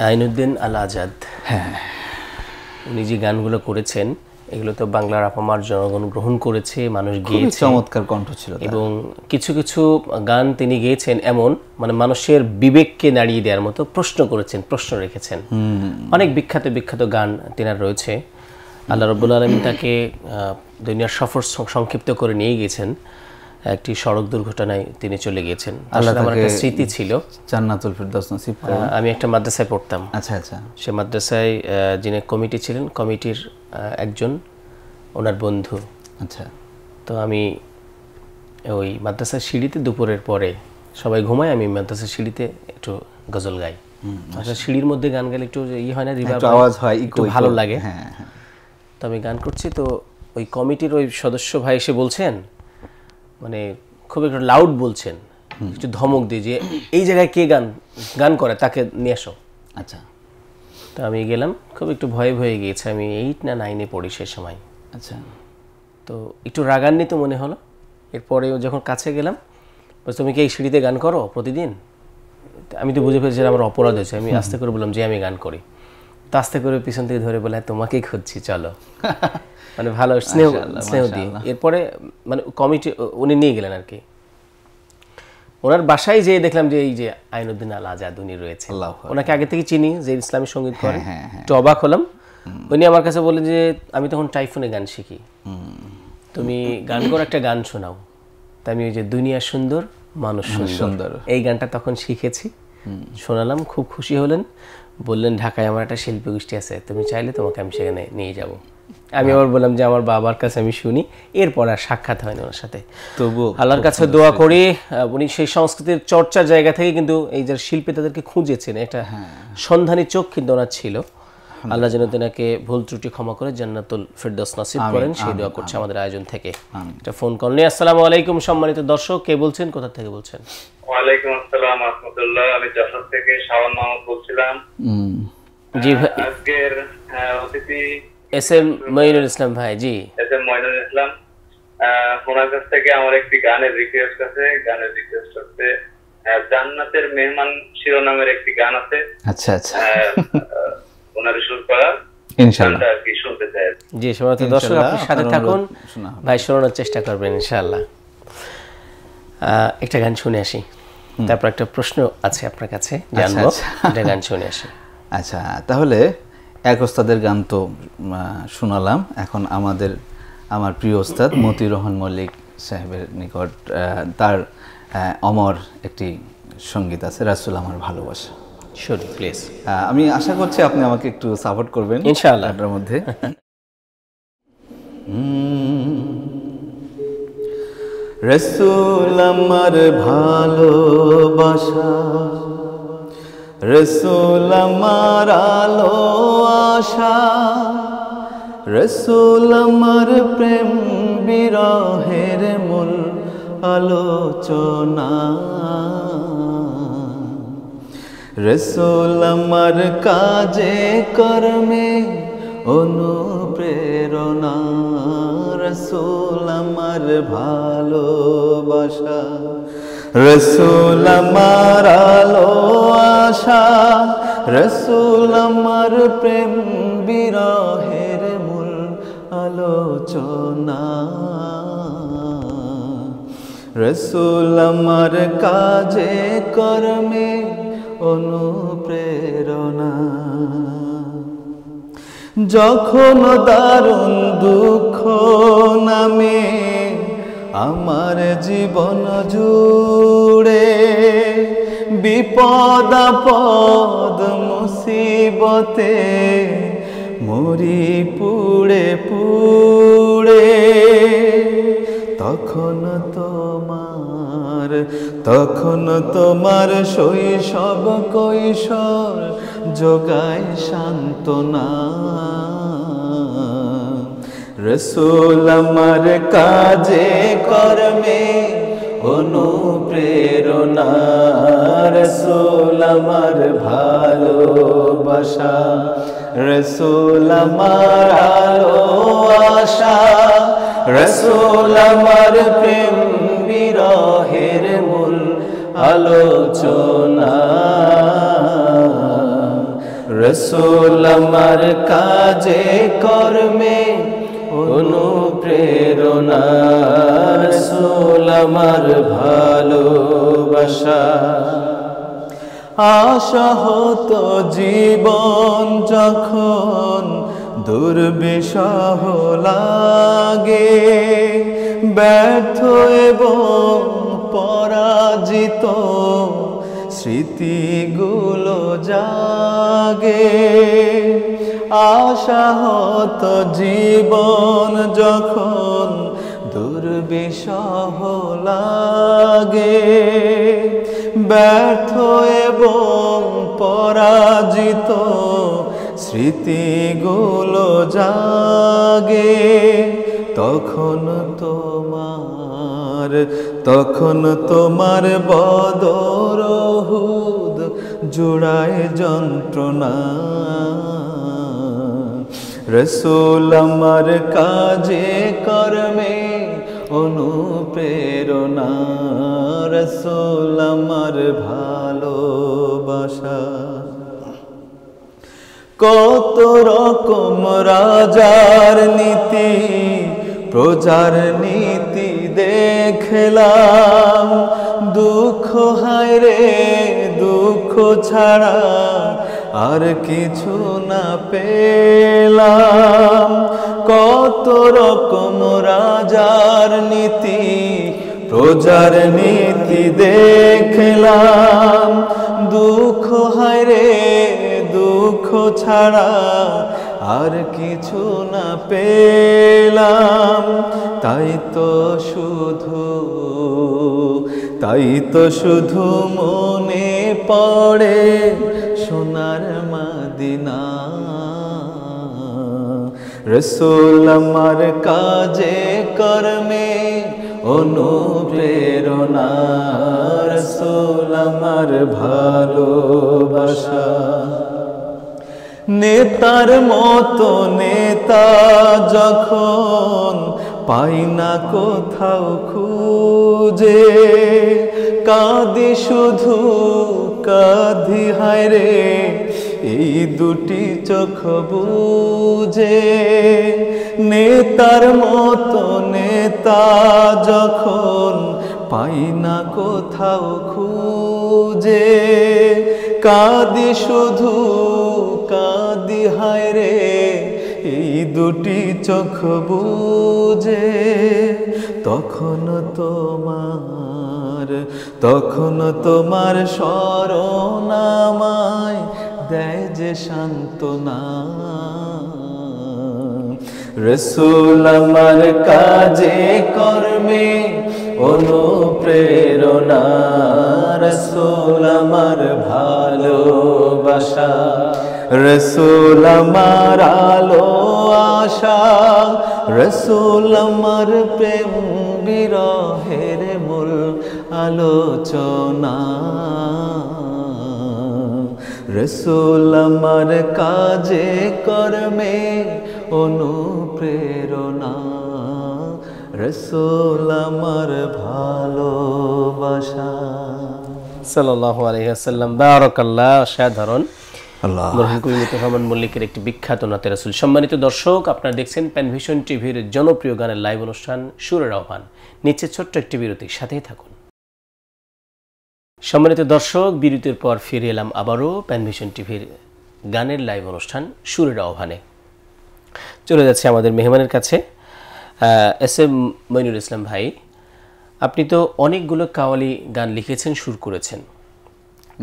আইনুদ্দিন আল আজাদ হ্যাঁ উনি যে গানগুলো করেছেন এগুলো তো বাংলার আপামার জনগণ গ্রহণ করেছে মানুষ গেয়েছে চমৎকার কণ্ঠ ছিল এবং কিছু কিছু গান তিনি গেয়েছেন এমন মানে মানুষের বিবেককে নাড়িয়ে দেওয়ার মতো প্রশ্ন করেছেন প্রশ্ন রেখেছেন অনেক বিখ্যাত বিখ্যাত গান তিনার রয়েছে আল্লাহ রাব্বুল আলামিন তাকে দুনিয়ার সফর সংক্ষিপ্ত করে নিয়ে গেছেন একটি সড়ক দুর্ঘটনায় তিনি চলে গিয়েছেন আল্লাহ আমার একটা স্মৃতি ছিল জান্নাতুল ফেরদাউস নসিব করুন আমি একটা মাদ্রাসায় পড়তাম আচ্ছা আচ্ছা সে মাদ্রাসায় যিনি কমিটি ছিলেন কমিটির একজন ওনার বন্ধু আচ্ছা তো আমি ওই মাদ্রাসার সিঁড়িতে দুপুরের পরে সবাই ঘুমায় আমি মাদ্রাসার সিঁড়িতে একটু গজল গাই আসলে সিঁড়ির মধ্যে গান গাইলে একটু ই হয় না রিভাব আওয়াজ হয় একটু ভালো লাগে হ্যাঁ হ্যাঁ তো আমি গান করছি তো ওই কমিটির ওই সদস্য ভাই এসে বলছেন মানে খুব একটু লাউড বলছেন একটু ধমক দিয়ে যে এই জায়গায় কে গান করে তাকে নিয়ে আসো আচ্ছা তো আমি গেলাম খুব একটু ভয়ে ভয়ে গিয়েছে আমি 8 না 9 এ পড়ি সে সময় আচ্ছা তো একটু রাগান্বিত মনে হলো এরপরে যখন কাছে গেলাম বলছে তুমি কি এই সিঁড়িতে গান করো প্রতিদিন আমি তো বুঝে ফেলেছি আমার অপরাধ হয়েছে আমি আস্তে করে বললাম যে আমি গান করি তো আস্তে করে পিছন থেকে ধরে বলে তোমাকেই খুঁজছি চলো মানে ভালো স্নেহ দিয়ে এরপরে মানে কমিটি উনি নিয়ে গেলেন আর কি ওনার বাসায় যেয়ে দেখলাম যে এই যে আইনুদ্দিন আল আজাদ উনি রয়েছে ওনাকে আগে থেকে চিনি যে ইসলামী সঙ্গীত করেন একটু অবাক হলাম উনি আমার কাছে বললেন যে আমি তখন টাইফুনে গান শিখি তুমি গান করে একটা গান শোনাও তাই আমি ওই যে দুনিয়া সুন্দর মানুষ সুন্দর এই গানটা তখন শিখেছি শোনালাম খুব খুশি হলেন বললেন ঢাকায় আমার একটা শিল্পী গোষ্ঠী আছে, তুমি চাইলে তোমাকে আমি সেখানে নিয়ে যাব। আমি আবার বললাম যে আমার বাবার কাছে আমি শুনি, এরপর আর সাক্ষাৎ হয়নি ওনার সাথে। তবু আল্লাহর কাছে দোয়া করি উনি সেই সংস্কৃতির চর্চার জায়গা থেকে কিন্তু এই যে শিল্পী তাদেরকে খুঁজেছেন, একটা সন্ধানী চোখ কিন্তু ওনার ছিল। আল্লাহ যেন তেনাকে ভুল ত্রুটি ক্ষমা করে জান্নাতুল ফেরদৌস নসিব করেন, সেই দোয়া করছে আমাদের আয়োজন থেকে। একটা ফোন কল নিয়ে। আসসালামু আলাইকুম সম্মানিত দর্শক, কে বলছেন, কোথা থেকে বলছেন? ওয়ালাইকুম আসসালাম রাহমাতুল্লাহ, আমি যশোর থেকে শাওন মাহমুদ বলছিলাম। জি ভাই, আজকের অতিথি এস এম মঈনুল ইসলাম ভাই। জি, এস এম মঈনুল ইসলাম। ওনার কাছ থেকে আমার একটি গানের রিকোয়েস্ট আছে। গানের রিকোয়েস্ট হচ্ছে জান্নাতের মেহমান শিরোনামের একটি গান আছে। আচ্ছা আচ্ছা, ওনার সুর করা ইনশাআল্লাহ আর কি শুনতে চাই। জি সম্মানিত দর্শক, আপনি সাথে থাকুন ভাই, শোনানোর চেষ্টা করবেন ইনশাআল্লাহ। একটা গান শুনে আসি, তারপর একটা প্রশ্ন আছে আপনার কাছে জানবো। একটা গান শুনে আসি। আচ্ছা, তাহলে এক ওস্তাদের গান তো শোনালাম, এখন আমার প্রিয় ওস্তাদ মতিউর রহমান মল্লিক সাহেবের নিকট তার অমর একটি সঙ্গীত আছে, রাসূল আমার ভালোবাসা। Should please. আমি আশা করছি আপনি আমাকে একটু সাপোর্ট করবেন ইনশাআল্লাহ এটার মধ্যে। রাসূল আমার ভালোবাসা, রাসূল আমার আলো আশা, রাসূল আমার প্রেম বিরহের মূল আলোচনা, রাসূল আমার কাজে কর্মে অনুপ্রেরণা, রাসূল আমার ভালোবাসা, রাসূল আমার আলো আশা, রাসূল আমার প্রেম বিরহের মূল আলোচনা, রাসূল আমার কাজে কর্মে অনুপ্রেরণা। যখন দারুণ দুঃখ নামে আমার জীবন জুড়ে, বিপদ আপদ মুসিবতে মরি পুড়ে পুড়ে, তখন তোমার শৈশব কৈশোর যোগায় সান্ত্বনা, রাসূল আমার কাজে কর্মে অনুপ্রেরণা, রাসূল আমার ভালোবাসা, রাসূল আমার আলো আশা, রাসূল আমার প্রেম বিরহের মূল আলোচনা, রাসূল আমার কাজে কর্মে অনুপ্রেরণা, রাসূল আমার ভালোবাসা। আশাহত জীবন যখন দুর্বিষহ লাগে, ব্যর্থ এবং পরাজিত স্মৃতিগুলো জাগে, আশাহত জীবন যখন দুর্বিষহ লাগে, ব্যর্থ এবং পরাজিত স্মৃতিগুলো জাগে, তখন তোমার বদর উহুদ জুড়ায় যন্ত্রণা, রাসূল আমার কাজে কর্মে অনুপ্রেরণা, রাসূল আমার ভালোবাসা। কত রকম রাজার নীতি প্রজার নীতি দেখলাম, দুঃখ হায় রে দুঃখ ছাড়া আর কিছু না পেলাম, কত রকম রাজার নীতি প্রজার নীতি দেখলাম, দুঃখ হায় রে দুঃখ ছাড়া আর কিছু না পেলাম, তাই তো শুধু মনে পড়ে সোনার মদিনা। রসূল আমার কাজে কর্মে অনুপ্রেরণা, রসূল আমার ভালোবাসা। নেতার মতো নেতা যখন পাই না কোথাও খুঁজে, কাঁদি শুধু কাঁদি হায় রে এই দুটি চোখ বুজে। নেতার মতো নেতা যখন পাই না কোথাও খুঁজে, কাঁদি শুধু কাঁদি হায় রে এই দুটি চোখ বুজে। তখন তোমার স্মরণ আমায় দেয় যে সান্ত্বনা। রসূল আমার কাজে কর্মে অনুপ্রেরণা, রসূল আমার ভালোবাসা। রসূল আমার আলো আশা, রসূল আমার প্রেম বিরহের মূল আলোচনা। রসূল আমার কাজে কর্মে অনুপ্রেরণা, রসূল আমার ভালোবাসা। সাল্লাল্লাহু আলাইহি ওয়াসাল্লাম। বারাকাল্লাহ। অসাধারণ। আল্লাহ। মরহুম কবি মুস্তফা রহমান মল্লিকের একটি বিখ্যাত নাতে রাসূল। সম্মানিত দর্শক, আপনারা দেখছেন প্যানভিশন টিভির জনপ্রিয় গানের লাইভ অনুষ্ঠান সুরের আহ্বান। নিচে ছোট্ট একটি বিরতি, সাথেই থাকুন। সম্মানিত দর্শক, বিরতির পর ফিরে এলাম আবারও প্যানভিশন টিভির গানের লাইভ অনুষ্ঠান সুরের আহ্বানে। চলে যাচ্ছে আমাদের মেহমানের কাছে। এস এম মইনুল ইসলাম ভাই, আপনি তো অনেকগুলো কাওয়ালি গান লিখেছেন, সুর করেছেন।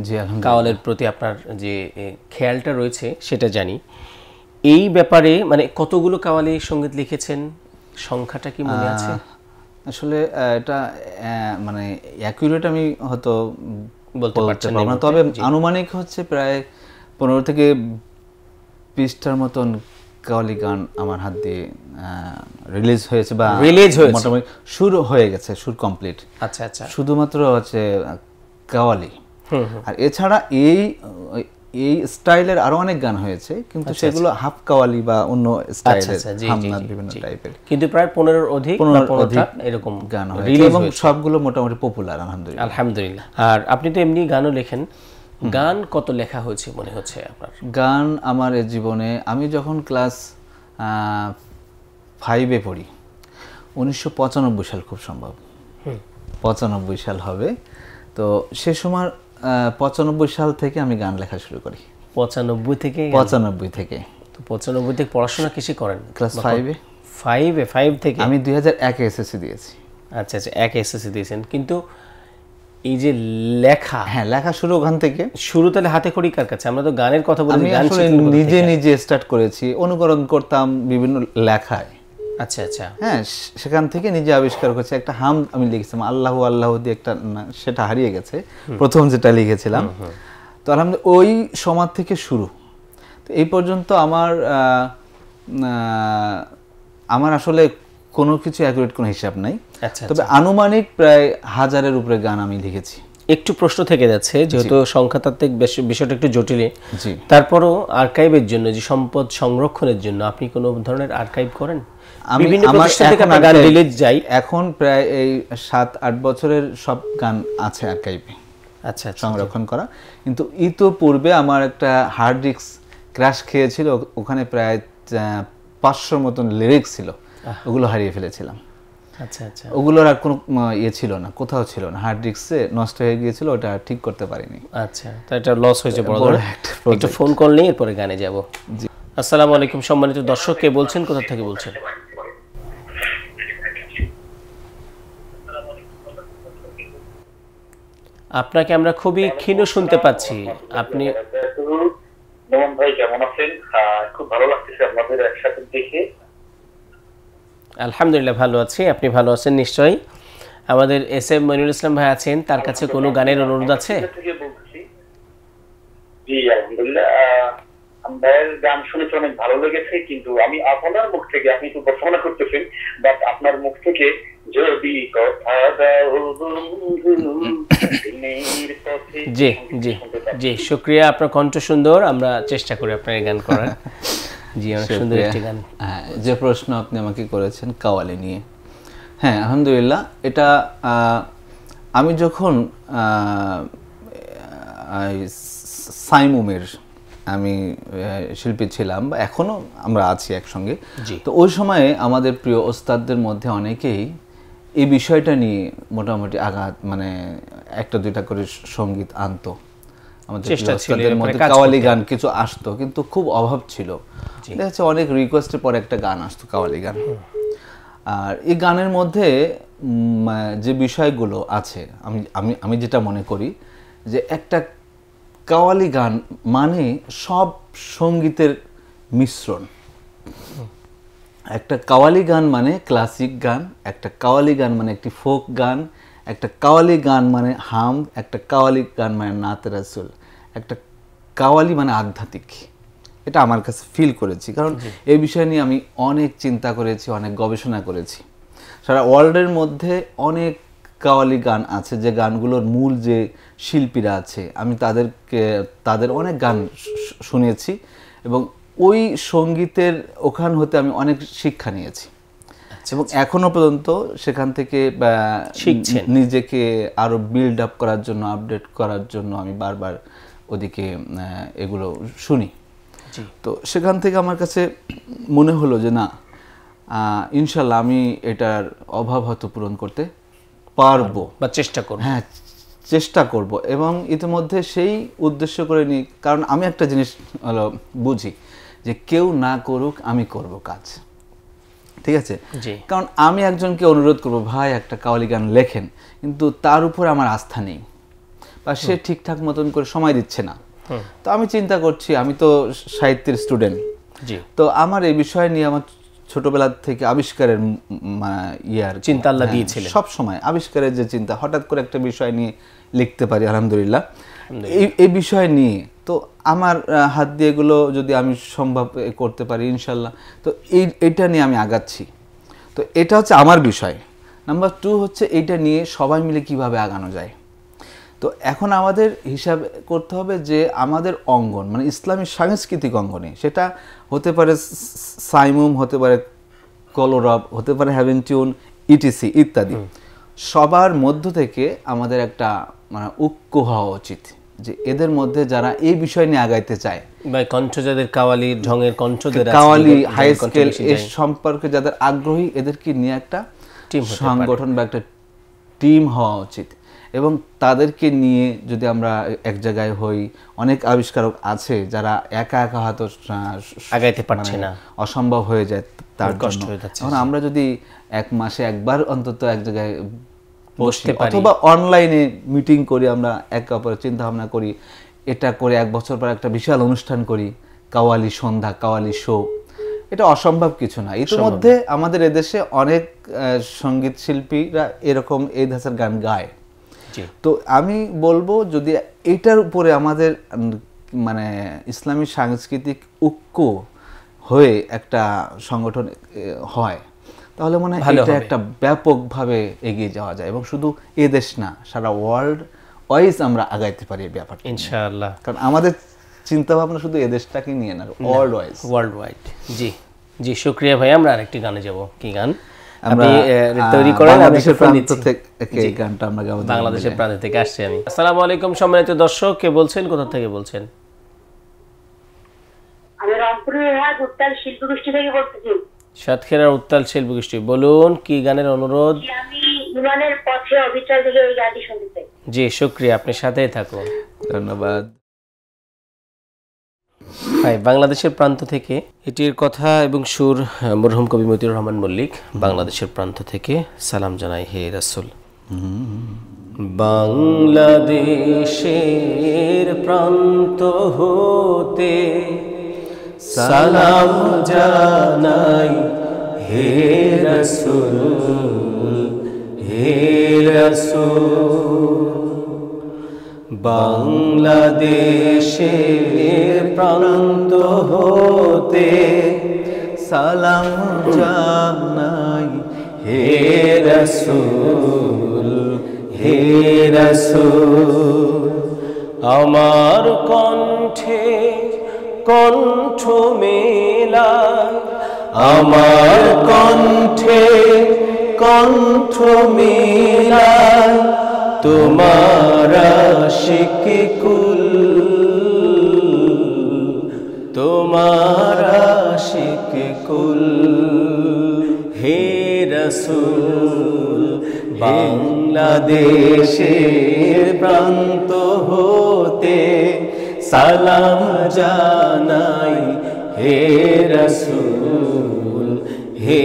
জি, কাওয়ালের প্রতি আপনার যে খেয়ালটা রয়েছে সেটা জানি। এই ব্যাপারে মানে কতগুলো কাওয়ালি সঙ্গীত লিখেছেন, সংখ্যাটা কি মনে আছে? আসলে এটা মানে অ্যাকুরেট আমি হয়তো বলতে পারছি না, তবে আনুমানিক হচ্ছে প্রায় 15 থেকে 20টার মতন কাওয়ালি গান আমার হাত দিয়ে রিলিজ হয়েছে বা মোটামুটি শুরু হয়ে গেছে, সুর কমপ্লিট। আচ্ছা আচ্ছা। শুধুমাত্র হচ্ছে কাওয়ালি। আর এছাড়া এই স্টাইলের আরো অনেক গান হয়েছে, কিন্তু সেগুলো হাফ কাওয়ালি বা অন্য স্টাইলের, হামনাদ বিভিন্ন টাইপের, কিন্তু প্রায় 15 অধিক এরকম গান হয়েছে এবং সবগুলো মোটামুটি পপুলার আলহামদুলিল্লাহ। আলহামদুলিল্লাহ। আর আপনি তো এমনি গানও লেখেন, গান কত লেখা হয়েছে মনে হচ্ছে আপনার? গান আমার এই জীবনে, আমি যখন ক্লাস 5-এ পড়ি, 1995 সাল খুব সম্ভব, 95 সাল হবে। তো সে সময় 95 সাল থেকে আমি গান লেখা শুরু করি। 95 থেকে? 95 থেকে। তো 95 থেকে পড়াশোনা কিসে করেন? ক্লাস 5-এ। 5 থেকে? আমি 2001-এ এসএসসি দিয়েছি। আচ্ছা আচ্ছা, 1 এসএসসি দিয়েছেন। কিন্তু এই যে লেখা, হ্যাঁ লেখা শুরু ওখান থেকে। শুরু তাহলে হাতে খড়ি কার কাছে? আমরা তো গানের কথা বলি, গান নিজে স্টার্ট করেছি, অনুকরণ করতাম বিভিন্ন লেখায়। আচ্ছা আচ্ছা। হ্যাঁ, সেখান থেকে নিজে আবিষ্কার করছি। একটা হাম আমি লিখেছিলাম, আল্লাহু আল্লাহু দিয়ে একটা, সেটা হারিয়ে গেছে, প্রথম যেটা লিখেছিলাম। তো আলহামদুলিল্লাহ ওই সময় থেকে শুরু। তো এই পর্যন্ত আমার আসলে কোনো কিছু অ্যাকুরেট কোনো হিসাব নাই, তবে আনুমানিক প্রায় 1000-এর উপরে গান আমি লিখেছি। একটু প্রশ্ন থেকে যাচ্ছে, যেহেতু সংখ্যাতাত্ত্বিক বিষয়টা একটু জটিল, জি, তারপরও আর্কাইভের জন্য, যে সম্পদ সংরক্ষণের জন্য আপনি কোনো ধরনের আর্কাইভ করেন? বিভিন্ন প্রতিষ্ঠান থেকে আপনার গান রিলিজ যায়, এখন প্রায় এই 7-8 বছরের সব গান আছে আর্কাইভে, আচ্ছা, সংরক্ষণ করা। কিন্তু ইতোপূর্বে আমার একটা হার্ড ডিস্ক ক্র্যাশ খেয়েছিল, ওখানে প্রায় 500 মতন লিরিক্স ছিল, ওগুলো হারিয়ে ফেলেছিলাম। আচ্ছা আচ্ছা। ওগুলোর আর কোনো ছিল না, কোথাও ছিল না, হার্ড ডিস্কে নষ্ট হয়ে গিয়েছিল, ওটা ঠিক করতে পারিনি। আচ্ছা, তো এটা লস হয়েছে বড় ধরনের। একটু ফোন কল নিয়ে এরপরে গানে যাব। জি। আসসালামু আলাইকুম সম্মানিত দর্শক, কে বলছেন, কোথা থেকে বলছেন? আপনাকে আমরা খুবই ক্ষীণ শুনতে পাচ্ছি। আপনি ভাই কেমন আছেন? খুব ভালো লাগতেছে আপনাদের একসাথে দেখে। আলহামদুলিল্লাহ ভালো আছি, আপনি ভালো আছেন নিশ্চয়ই। আমাদের এস এম মনিরুল ইসলাম ভাই আছেন, তার কাছে কোনো গানের অনুরোধ আছে? থেকে বলছি। জি আলহামদুলিল্লাহ, ভাইয়ের গান শুনেছি, অনেক ভালো লেগেছে, কিন্তু আমি আপনার মুখ থেকে, আপনি একটু বর্ণনা করতেছেন, বাট আপনার মুখ থেকে যদি কথা দাও বন্ধু দিনের পথে জি জি জি, শুক্রিয়া, আপনার কণ্ঠ সুন্দর, আমরা চেষ্টা করি আপনার এই গান করার। জি, অনেক সুন্দর একটি গান। হ্যাঁ, যে প্রশ্ন আপনি আমাকে করেছেন কাওয়ালি নিয়ে, হ্যাঁ আলহামদুলিল্লাহ, এটা আমি যখন সাইমুমের আমি শিল্পী ছিলাম, বা এখনও আমরা আছি একসঙ্গে, তো ওই সময়ে আমাদের প্রিয় ওস্তাদদের মধ্যে অনেকেই এই বিষয়টা নিয়ে মোটামুটি আঘাত, মানে একটা দুইটা করে সঙ্গীত আনতো। আমাদের ওস্তাদদের মধ্যে কাওয়ালি গান কিছু আসতো, কিন্তু খুব অভাব ছিল। দেখা যাচ্ছে অনেক রিকোয়েস্টের পর একটা গান আসতো কাওয়ালি গান। আর এই গানের মধ্যে যে বিষয়গুলো আছে, আমি যেটা মনে করি যে একটা কাওয়ালি গান মানে সব সঙ্গীতের মিশ্রণ। একটা কাওয়ালি গান মানে ক্লাসিক গান, একটা কাওয়ালি গান মানে একটি ফোক গান, একটা কাওয়ালি গান মানে হাম, একটা কাওয়ালি গান মানে নাতে রাসূল, একটা কাওয়ালি মানে আধ্যাত্মিক। এটা আমার কাছে ফিল করেছি, কারণ এই বিষয় নিয়ে আমি অনেক চিন্তা করেছি, অনেক গবেষণা করেছি। সারা ওয়ার্ল্ডের মধ্যে অনেক কাওয়ালি গান আছে, যে গানগুলোর মূল যে শিল্পীরা আছে, আমি তাদের অনেক গান শুনেছি, এবং ওই সঙ্গীতের ওখান হতে আমি অনেক শিক্ষা নিয়েছি, এবং এখনো পর্যন্ত সেখান থেকে নিজেকে আরো বিল্ড আপ করার জন্য, আপডেট করার জন্য আমি বারবার ওদিকে এগুলো শুনি। তো সেখান থেকে আমার কাছে মনে হলো যে না, ইনশাল্লাহ আমি এটার অভাব হয়তো পূরণ করতে পারবো, বা চেষ্টা করব। হ্যাঁ, চেষ্টা করব, এবং ইতিমধ্যে সেই উদ্দেশ্য করে নিই। কারণ আমি একটা জিনিস হলো বুঝি যে কেউ না করুক, আমি করব কাজ, ঠিক আছে? কারণ আমি একজনকে অনুরোধ করব, ভাই একটা কাওয়ালি গান লেখেন, কিন্তু তার উপর আমার আস্থা নেই, বা সে ঠিকঠাক মতন করে সময় দিচ্ছে না। তো আমি চিন্তা করছি, আমি তো সাহিত্যের স্টুডেন্ট, তো আমার এই বিষয় নিয়ে আমার ছোটবেলা থেকে আবিষ্কারের চিন্তা আল্লাহ দিয়েছিলেন, সব সময় আবিষ্কারের যে চিন্তা, হঠাৎ করে একটা বিষয় নিয়ে লিখতে পারি আলহামদুলিল্লাহ। এই বিষয় নিয়ে তো আমার হাত দিয়ে এগুলো যদি আমি সম্ভব করতে পারি ইনশাল্লাহ, তো এইটা নিয়ে আমি আগাচ্ছি। তো এটা হচ্ছে আমার বিষয়। নাম্বার 2 হচ্ছে এইটা নিয়ে সবাই মিলে কিভাবে আগানো যায়। তো এখন আমাদের হিসাব করতে হবে যে আমাদের অঙ্গন, মানে ইসলামী সাংস্কৃতিক অঙ্গনে, সেটা হতে পারে সাইমুম, হতে পারে কলরব, হতে পারে হ্যাভেন টিউন, ইটিসি ইত্যাদি, সবার মধ্য থেকে আমাদের একটা মানে ঐক্য হওয়া উচিত, যে এদের মধ্যে যারা এই বিষয় নিয়ে আগাইতে চায়, কণ্ঠ যাদের কাওয়ালি ঢঙের কণ্ঠ, কাওয়ালি হাই স্কেল এর সম্পর্কে যাদের আগ্রহী, এদেরকে নিয়ে একটা সংগঠন বা একটা টিম হওয়া উচিত। এবং তাদেরকে নিয়ে যদি আমরা এক জায়গায় হই, অনেক আবিষ্কারক আছে যারা একা একা হয়তো আগাইতে পারছে না, অসম্ভব হয়ে যায় তার জন্য। এখন আমরা যদি এক মাসে একবার অন্তত এক জায়গায় বসতে পারি, অথবা অনলাইনে মিটিং করি, আমরা একে অপরের চিন্তা ভাবনা করি, এটা করে 1 বছর পর একটা বিশাল অনুষ্ঠান করি, কাওয়ালি সন্ধ্যা, কাওয়ালি শো, এটা অসম্ভব কিছু না। ইতিমধ্যে আমাদের এদেশে অনেক সঙ্গীত শিল্পীরা এরকম এই ধাঁচের গান গায়। তো আমি বলবো, যদি এটার উপরে আমাদের মানে ইসলামী সাংস্কৃতিক ঐক্য হয়ে একটা সংগঠন হয়, তাহলে মনে হয় এটা একটা ব্যাপকভাবে এগিয়ে যাওয়া যায়, এবং শুধু এ দেশ না, সারা ওয়ার্ল্ড ওয়াইজ আমরা আগাইতে পারি এই ব্যাপারটা ইনশাআল্লাহ। কারণ আমাদের চিন্তা ভাবনা শুধু এ দেশটাকে নিয়ে না, ওয়ার্ল্ড ওয়াইড। জি জি, শুকরিয়া ভাই। আমরা আরেকটি গানে যাব। কি গান আপনি তৈরি করেন? বাংলাদেশের প্রান্ত থেকে এই গানটা আমরা গাবো। বাংলাদেশের প্রান্ত থেকে আসছি আমি। আসসালামু আলাইকুম সম্মানিত দর্শক, কে বলছেন, কোথা থেকে বলছেন? আমি রংপুরের উত্তাল শিল্পগোষ্ঠী থেকে বলতেছি। সাতক্ষীরার উত্তাল শিল্পগোষ্ঠী, বলুন কি গানের অনুরোধ? আমি ইমানের পথে অবিচল থেকে এই গানটি শুনতে চাই। জি শুকরিয়া, আপনি সাথেই থাকুন। ধন্যবাদ ভাই। বাংলাদেশের প্রান্ত থেকে এটির কথা এবং সুর মরহুম কবি মতিউর রহমান মল্লিক। বাংলাদেশের প্রান্ত থেকে সালাম জানাই হে রাসূল। বাংলাদেশের প্রান্ত হতে সালাম জানাই হে রাসূল, হে রাসূল। বাংলাদেশের প্রান্ত হতে সালাম জানাই হে রাসূল, হে রাসূল। আমার কণ্ঠে কণ্ঠ মেলায়, আমার কণ্ঠে কণ্ঠ মেলায় তোমার আশিকি কুল, তোমার আশিকি কুল। হে রাসূল, বাংলাদেশের প্রান্ত হতে সালাম জানাই হে রাসূল, হে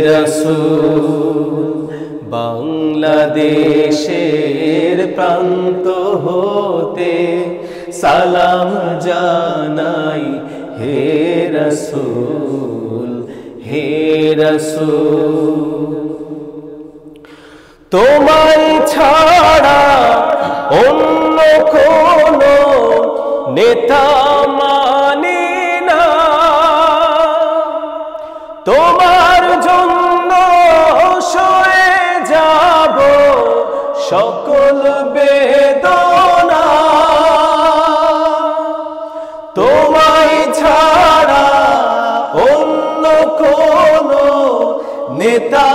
রাসূল। বাংলাদেশের প্রান্ত হতে সালাম জানাই হে রাসূল, হে রাসূল। তোমায় ছাড়া অন্য কোনো নেতা মানি না, তোমার জন্য সয়ে যাব সকল বেদনা। তোমায় ছাড়া অন্য কোনো নেতা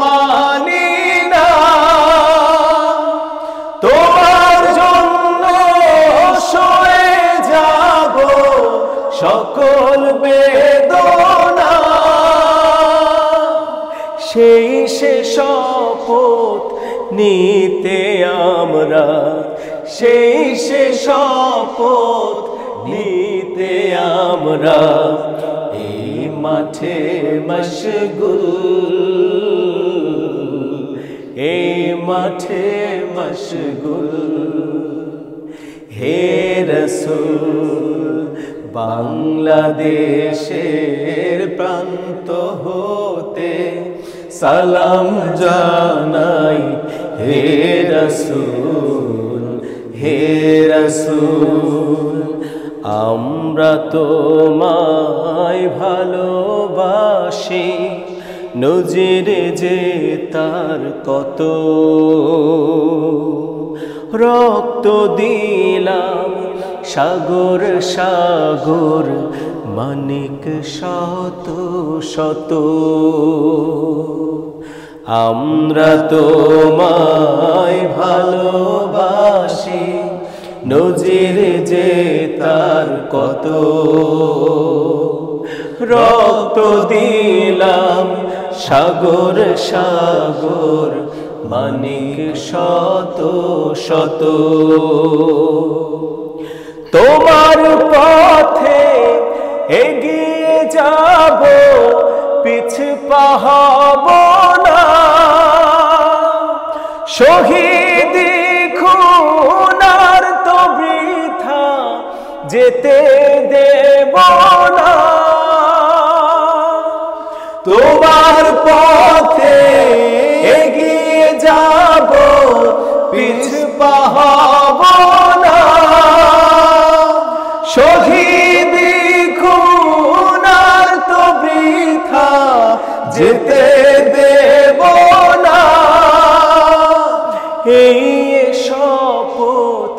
মানি না, তোমার জন্য সয়ে যাব সকল বেদনা। সেই সে শপথ নিতে আমরা, সেই সে শপথ নিতে আমরা এই মাঠে মশগুল, এই মাঠে মশগুল। হে রাসূল, বাংলাদেশের প্রান্ত হতে সালাম জানাই হে রাসূল, হে রাসূল। আমরা তোমায় ভালোবাসি, নজিরে যে তার কত রক্ত দিলাম সাগর সাগর মানিক শত শত। আমরা তোমায় ভালোবাসি, নজিরে যে তার কত রক্ত দিলাম সাগর সাগর মানিক শত শত। তোমার পথে এগিয়ে যাব, পিছু পাহাব না। শহীদি খুনার তো বৃথা যেতে দেব না। তোমার পথে এগিয়ে যাব, পিছু পাহাব না। শহীদি খুনার তো বৃথা যেতে দেব না। এই শপথ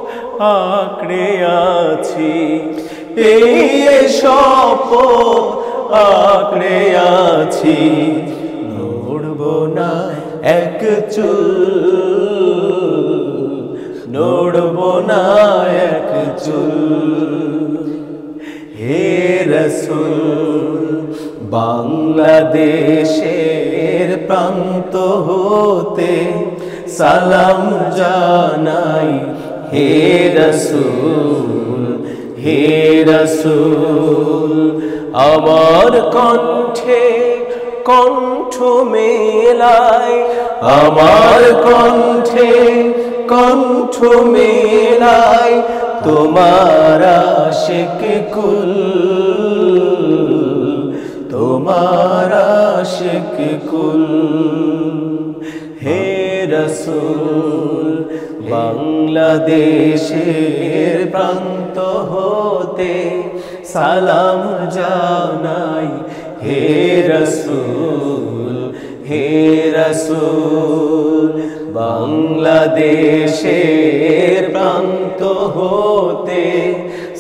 আঁকড়ে আছি, এই শপথ আঁকড়ে আছি। নড়ব না এক চুল, নড়ব না এক চুল। হে রাসূল, বাংলাদেশের প্রান্ত হতে সালাম জানাই হে রাসূল, হে রাসূল। আমার কণ্ঠে কণ্ঠ মেলায়, আমার কণ্ঠে কণ্ঠ মেলায় তোমার আশিক কুল, তোমার আশিক কুল। হে রাসূল বাংলাদেশের প্রান্ত হতে সালাম জানাই, হে রাসূল, হে রাসূল বাংলাদেশের প্রান্ত হতে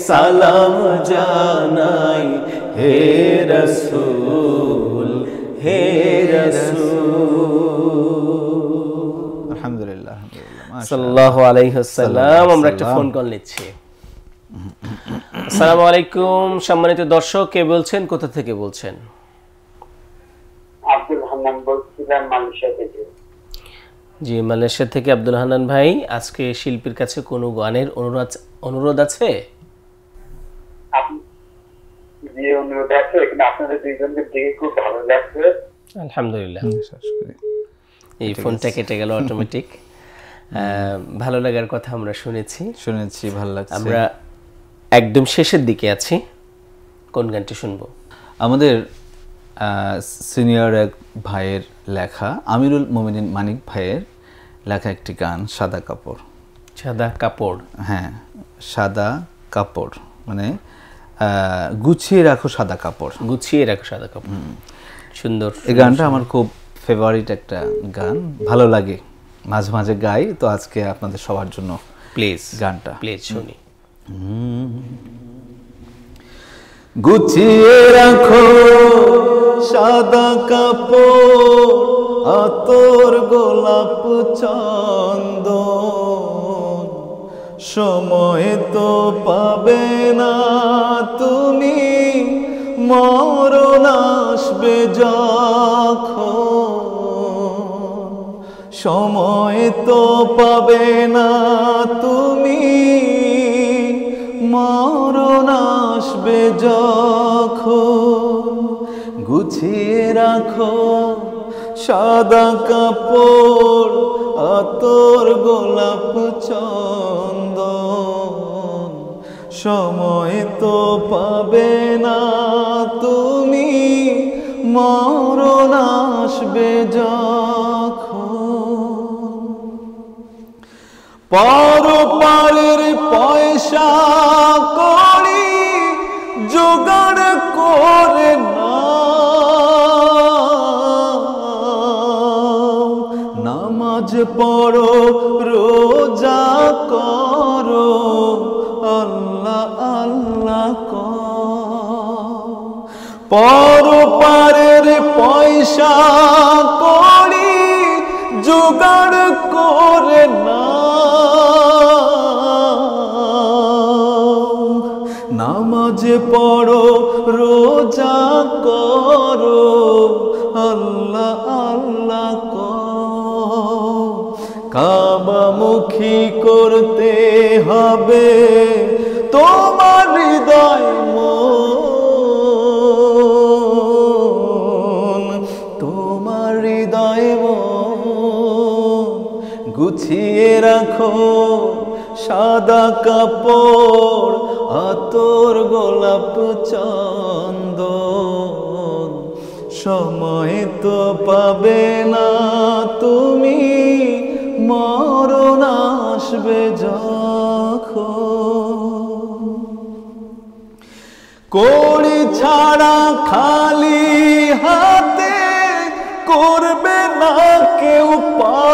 সালাম জানাই, হে রাসূল, হে রাসূল। আলহামদুলিল্লাহ, আলহামদুলিল্লাহ, মাশাআল্লাহ। সাল্লাল্লাহু আলাইহি ওয়াসাল্লাম। আমরা একটা ফোন কল নিচ্ছি। আসসালামু আলাইকুম সম্মানিত দর্শক, কে বলছেন, কোথা থেকে বলছেন? আব্দুল হান্নান বলছিলাম মালয়েশিয়া থেকে। জি, মালয়েশিয়া থেকে আব্দুল হান্নান ভাই, আজকে শিল্পীর কাছে কোনো গানের অনুরোধ আছে? যে অনুরোধ আছে, কিন্তু আপনাদের দুইজনকে দেখে খুব ভালো লাগছে। আলহামদুলিল্লাহ। বিশ্বাস করি। এই ফোনটা কেটে গেল অটোমেটিক। ভালো লাগার কথা আমরা শুনেছি, ভালো লাগছে। আমরা একদম শেষের দিকে আছি, কোন গানটি শুনবো? আমাদের সিনিয়র এক ভাইয়ের লেখা, আমিরুল মোমিনিন মানিক ভাইয়ের লেখা একটি গান, সাদা কাপড়। সাদা কাপড়, হ্যাঁ, সাদা কাপড় মানে গুছিয়ে রাখো সাদা কাপড়, গুছিয়ে রাখো সাদা কাপড়। সুন্দর। এই গানটা আমার খুব ফেভারিট একটা গান, ভালো লাগে, মাঝে মাঝে গাই। তো আজকে আপনাদের সবার জন্য প্লিজ গানটা প্লিজ শুনি। গুছিয়ে রাখো সাদা কাপড়, আতর গোলাপ চন্দন, সময় তো পাবে না তুমি, মরণ আসবে যখন, সময় তো পাবে না তুমি, মরণ আসবে যখন, গুছিয়ে রাখো সাদা কাপড়, আতর গোলাপ চন্দন, সময় তো পাবে না তুমি, মরণ আসবে যখন, পরপারের পয়সা করি জোগাড় করে নামাজ পড়ো রোজা করো, আল্লাহ আল্লাহ পরপারের পয়সা করি জোগাড় করে নামাজ পড়ো রোজা করো, আল্লাহ আল্লাহ কাবামুখী করতে হবে তোমার হৃদয় মন, তোমার হৃদয় মন, গুছিয়ে রাখো সাদা কাপড়, আতর গোলাপ চন্দন, সময় তো পাবে না তুমি, মরণ আসবে যখন, কড়ি ছাড়া খালি হাতে করবে না কেউ পার,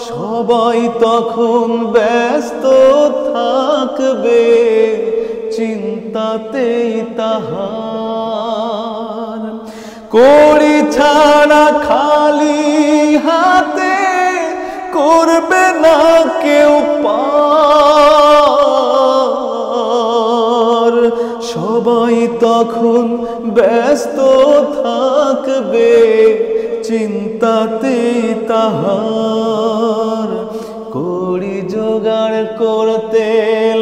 সবাই তখন ব্যস্ত থাকবে চিন্তাতেই তাহার, কড়ি ছাড়া খালি হাতে করবে না কেউ পার, সবাই তখন ব্যস্ত থাকবে চিন্তাতেই তাহার, কড়ি জোগাড় করতে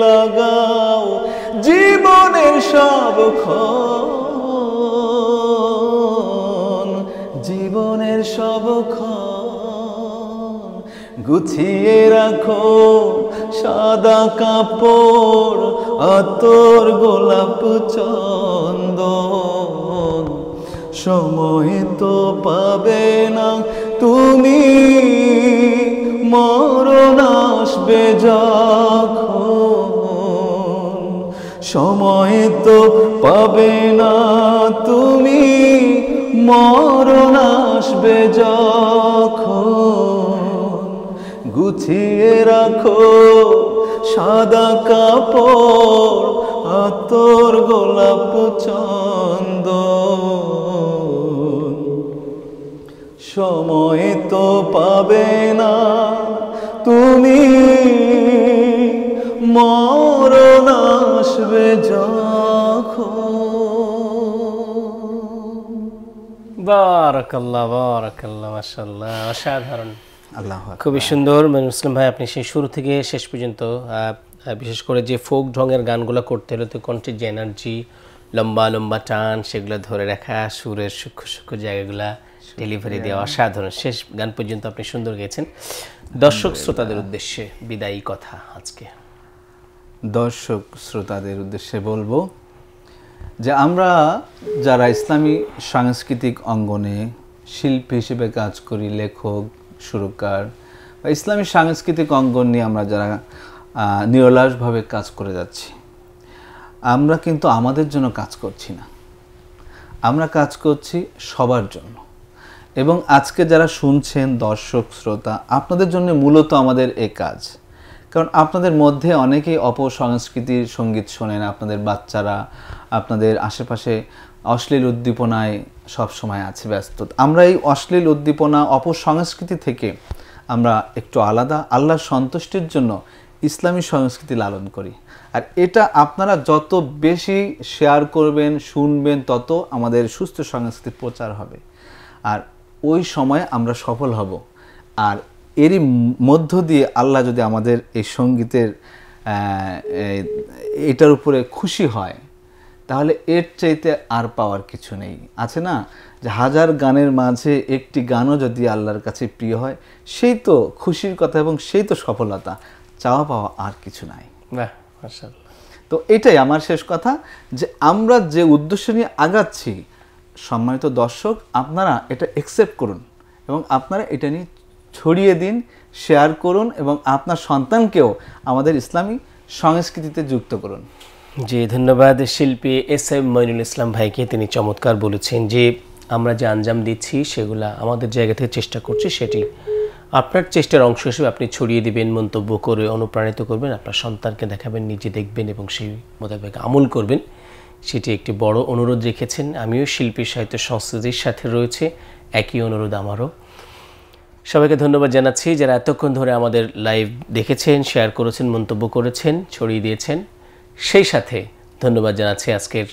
লাগাও জীবনের সব জীবনের সব গুছিয়ে রাখো সাদা কাপড় আতর গোলাপ চন্দন সময় তো পাবে না তুমি মরণ আসবে যখন সময় তো পাবে না তুমি মরণ আসবে যখন গুছিয়ে রাখো সাদা কাপড় আতর গোলাপ চন্দন সময় তো পাবে না তুমি মরণ আসবে যখন। বারাকাল্লাহ বারাকাল্লাহ, মাশাআল্লাহ, অসাধারণ, আল্লাহ খুবই সুন্দর। মুসলিম ভাই, আপনি সেই শুরু থেকে শেষ পর্যন্ত বিশেষ করে যে ফোক ঢঙের গানগুলো করতে হলে তো কণ্ঠের যে এনার্জি, লম্বা লম্বা টান, সেগুলো ধরে রাখা, সুরের সূক্ষ্ম সূক্ষ্ম জায়গাগুলা ডেলিভারি দেওয়া অসাধারণ। শেষ গান পর্যন্ত আপনি সুন্দর গেয়েছেন। দর্শক শ্রোতাদের উদ্দেশ্যে বিদায়ী কথা আজকে। দর্শক শ্রোতাদের উদ্দেশ্যে বলবো যে আমরা যারা ইসলামী সাংস্কৃতিক অঙ্গনে শিল্পী হিসেবে কাজ করি, লেখক, সুরকার বা ইসলামী সাংস্কৃতিক অঙ্গন নিয়ে আমরা যারা নিরলসভাবে কাজ করে যাচ্ছি, আমরা কিন্তু আমাদের জন্য কাজ করছি না, আমরা কাজ করছি সবার জন্য। এবং আজকে যারা শুনছেন দর্শক শ্রোতা, আপনাদের জন্য মূলত আমাদের এই কাজ। কারণ আপনাদের মধ্যে অনেকেই অপসংস্কৃতির সঙ্গীত শোনেন, আপনাদের বাচ্চারা আপনাদের আশেপাশে অশ্লীল উদ্দীপনায় সবসময় আছে ব্যস্ত। আমরা এই অশ্লীল উদ্দীপনা, অপসংস্কৃতি থেকে আমরা একটু আলাদা, আল্লাহর সন্তুষ্টির জন্য ইসলামী সংস্কৃতি লালন করি। আর এটা আপনারা যত বেশি শেয়ার করবেন, শুনবেন, তত আমাদের সুস্থ সংস্কৃতির প্রচার হবে, আর ওই সময় আমরা সফল হব। আর এরই মধ্য দিয়ে আল্লাহ যদি আমাদের এই সঙ্গীতের এটার উপরে খুশি হয়, তাহলে এর চাইতে আর পাওয়ার কিছু নেই। আছে না যে হাজার গানের মাঝে একটি গানও যদি আল্লাহর কাছে প্রিয় হয়, সেই তো খুশির কথা এবং সেই তো সফলতা, চাওয়া পাওয়া আর কিছু নাই। বাহ, মাশাআল্লাহ। তো এটাই আমার শেষ কথা, যে আমরা যে উদ্দেশ্য নিয়ে আগাচ্ছি, সম্মানিত দর্শক, আপনারা এটা অ্যাকসেপ্ট করুন এবং আপনারা এটা নিয়ে ছড়িয়ে দিন, শেয়ার করুন এবং আপনার সন্তানকেও আমাদের ইসলামী সংস্কৃতিতে যুক্ত করুন। জি, ধন্যবাদ শিল্পী এস.এম. মঈনুল ইসলাম ভাইকে। তিনি চমৎকার বলেছেন যে আমরা যে আঞ্জাম দিচ্ছি সেগুলা আমাদের জায়গা থেকে চেষ্টা করছি, সেটি আপনার চেষ্টার অংশ হিসেবে আপনি ছড়িয়ে দিবেন, মন্তব্য করে অনুপ্রাণিত করবেন, আপনার সন্তানকে দেখাবেন, নিজে দেখবেন এবং সেই মোতাবেক আমল করবেন, সেটি একটি বড় অনুরোধ রেখেছেন। আমিও শিল্পী সাহিত্য সংস্কৃতির সাথে রয়েছে, একই অনুরোধ আমারও। সবাইকে ধন্যবাদ জানাচ্ছি যারা এতক্ষণ ধরে আমাদের লাইভ দেখেছেন, শেয়ার করেছেন, মন্তব্য করেছেন, ছড়িয়ে দিয়েছেন। সেই সাথে ধন্যবাদ জানাচ্ছি আজকের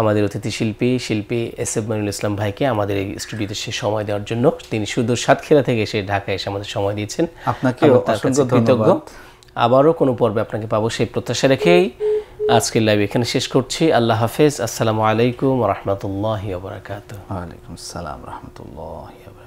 আমাদের অতিথি শিল্পী এস.এম. মঈনুল ইসলাম ভাইকে আমাদের এই স্টুডিওতে সে সময় দেওয়ার জন্য। তিনি সুদূর সাতক্ষীরা থেকে এসে ঢাকায় এসে আমাদের সময় দিয়েছেন। আপনাকে অসংখ্য ধন্যবাদ। আবারও কোনো পর্বে আপনাকে পাবো সেই প্রত্যাশা রেখেই আজকের লাইভ এখানে শেষ করছি। আল্লাহ হাফেজ। আসসালামু আলাইকুম ওয়া রাহমাতুল্লাহি ওয়া বারাকাতুহু। ওয়া আলাইকুম আসসালাম ওয়া রাহমাতুল্লাহি ওয়া বারাকাতুহু।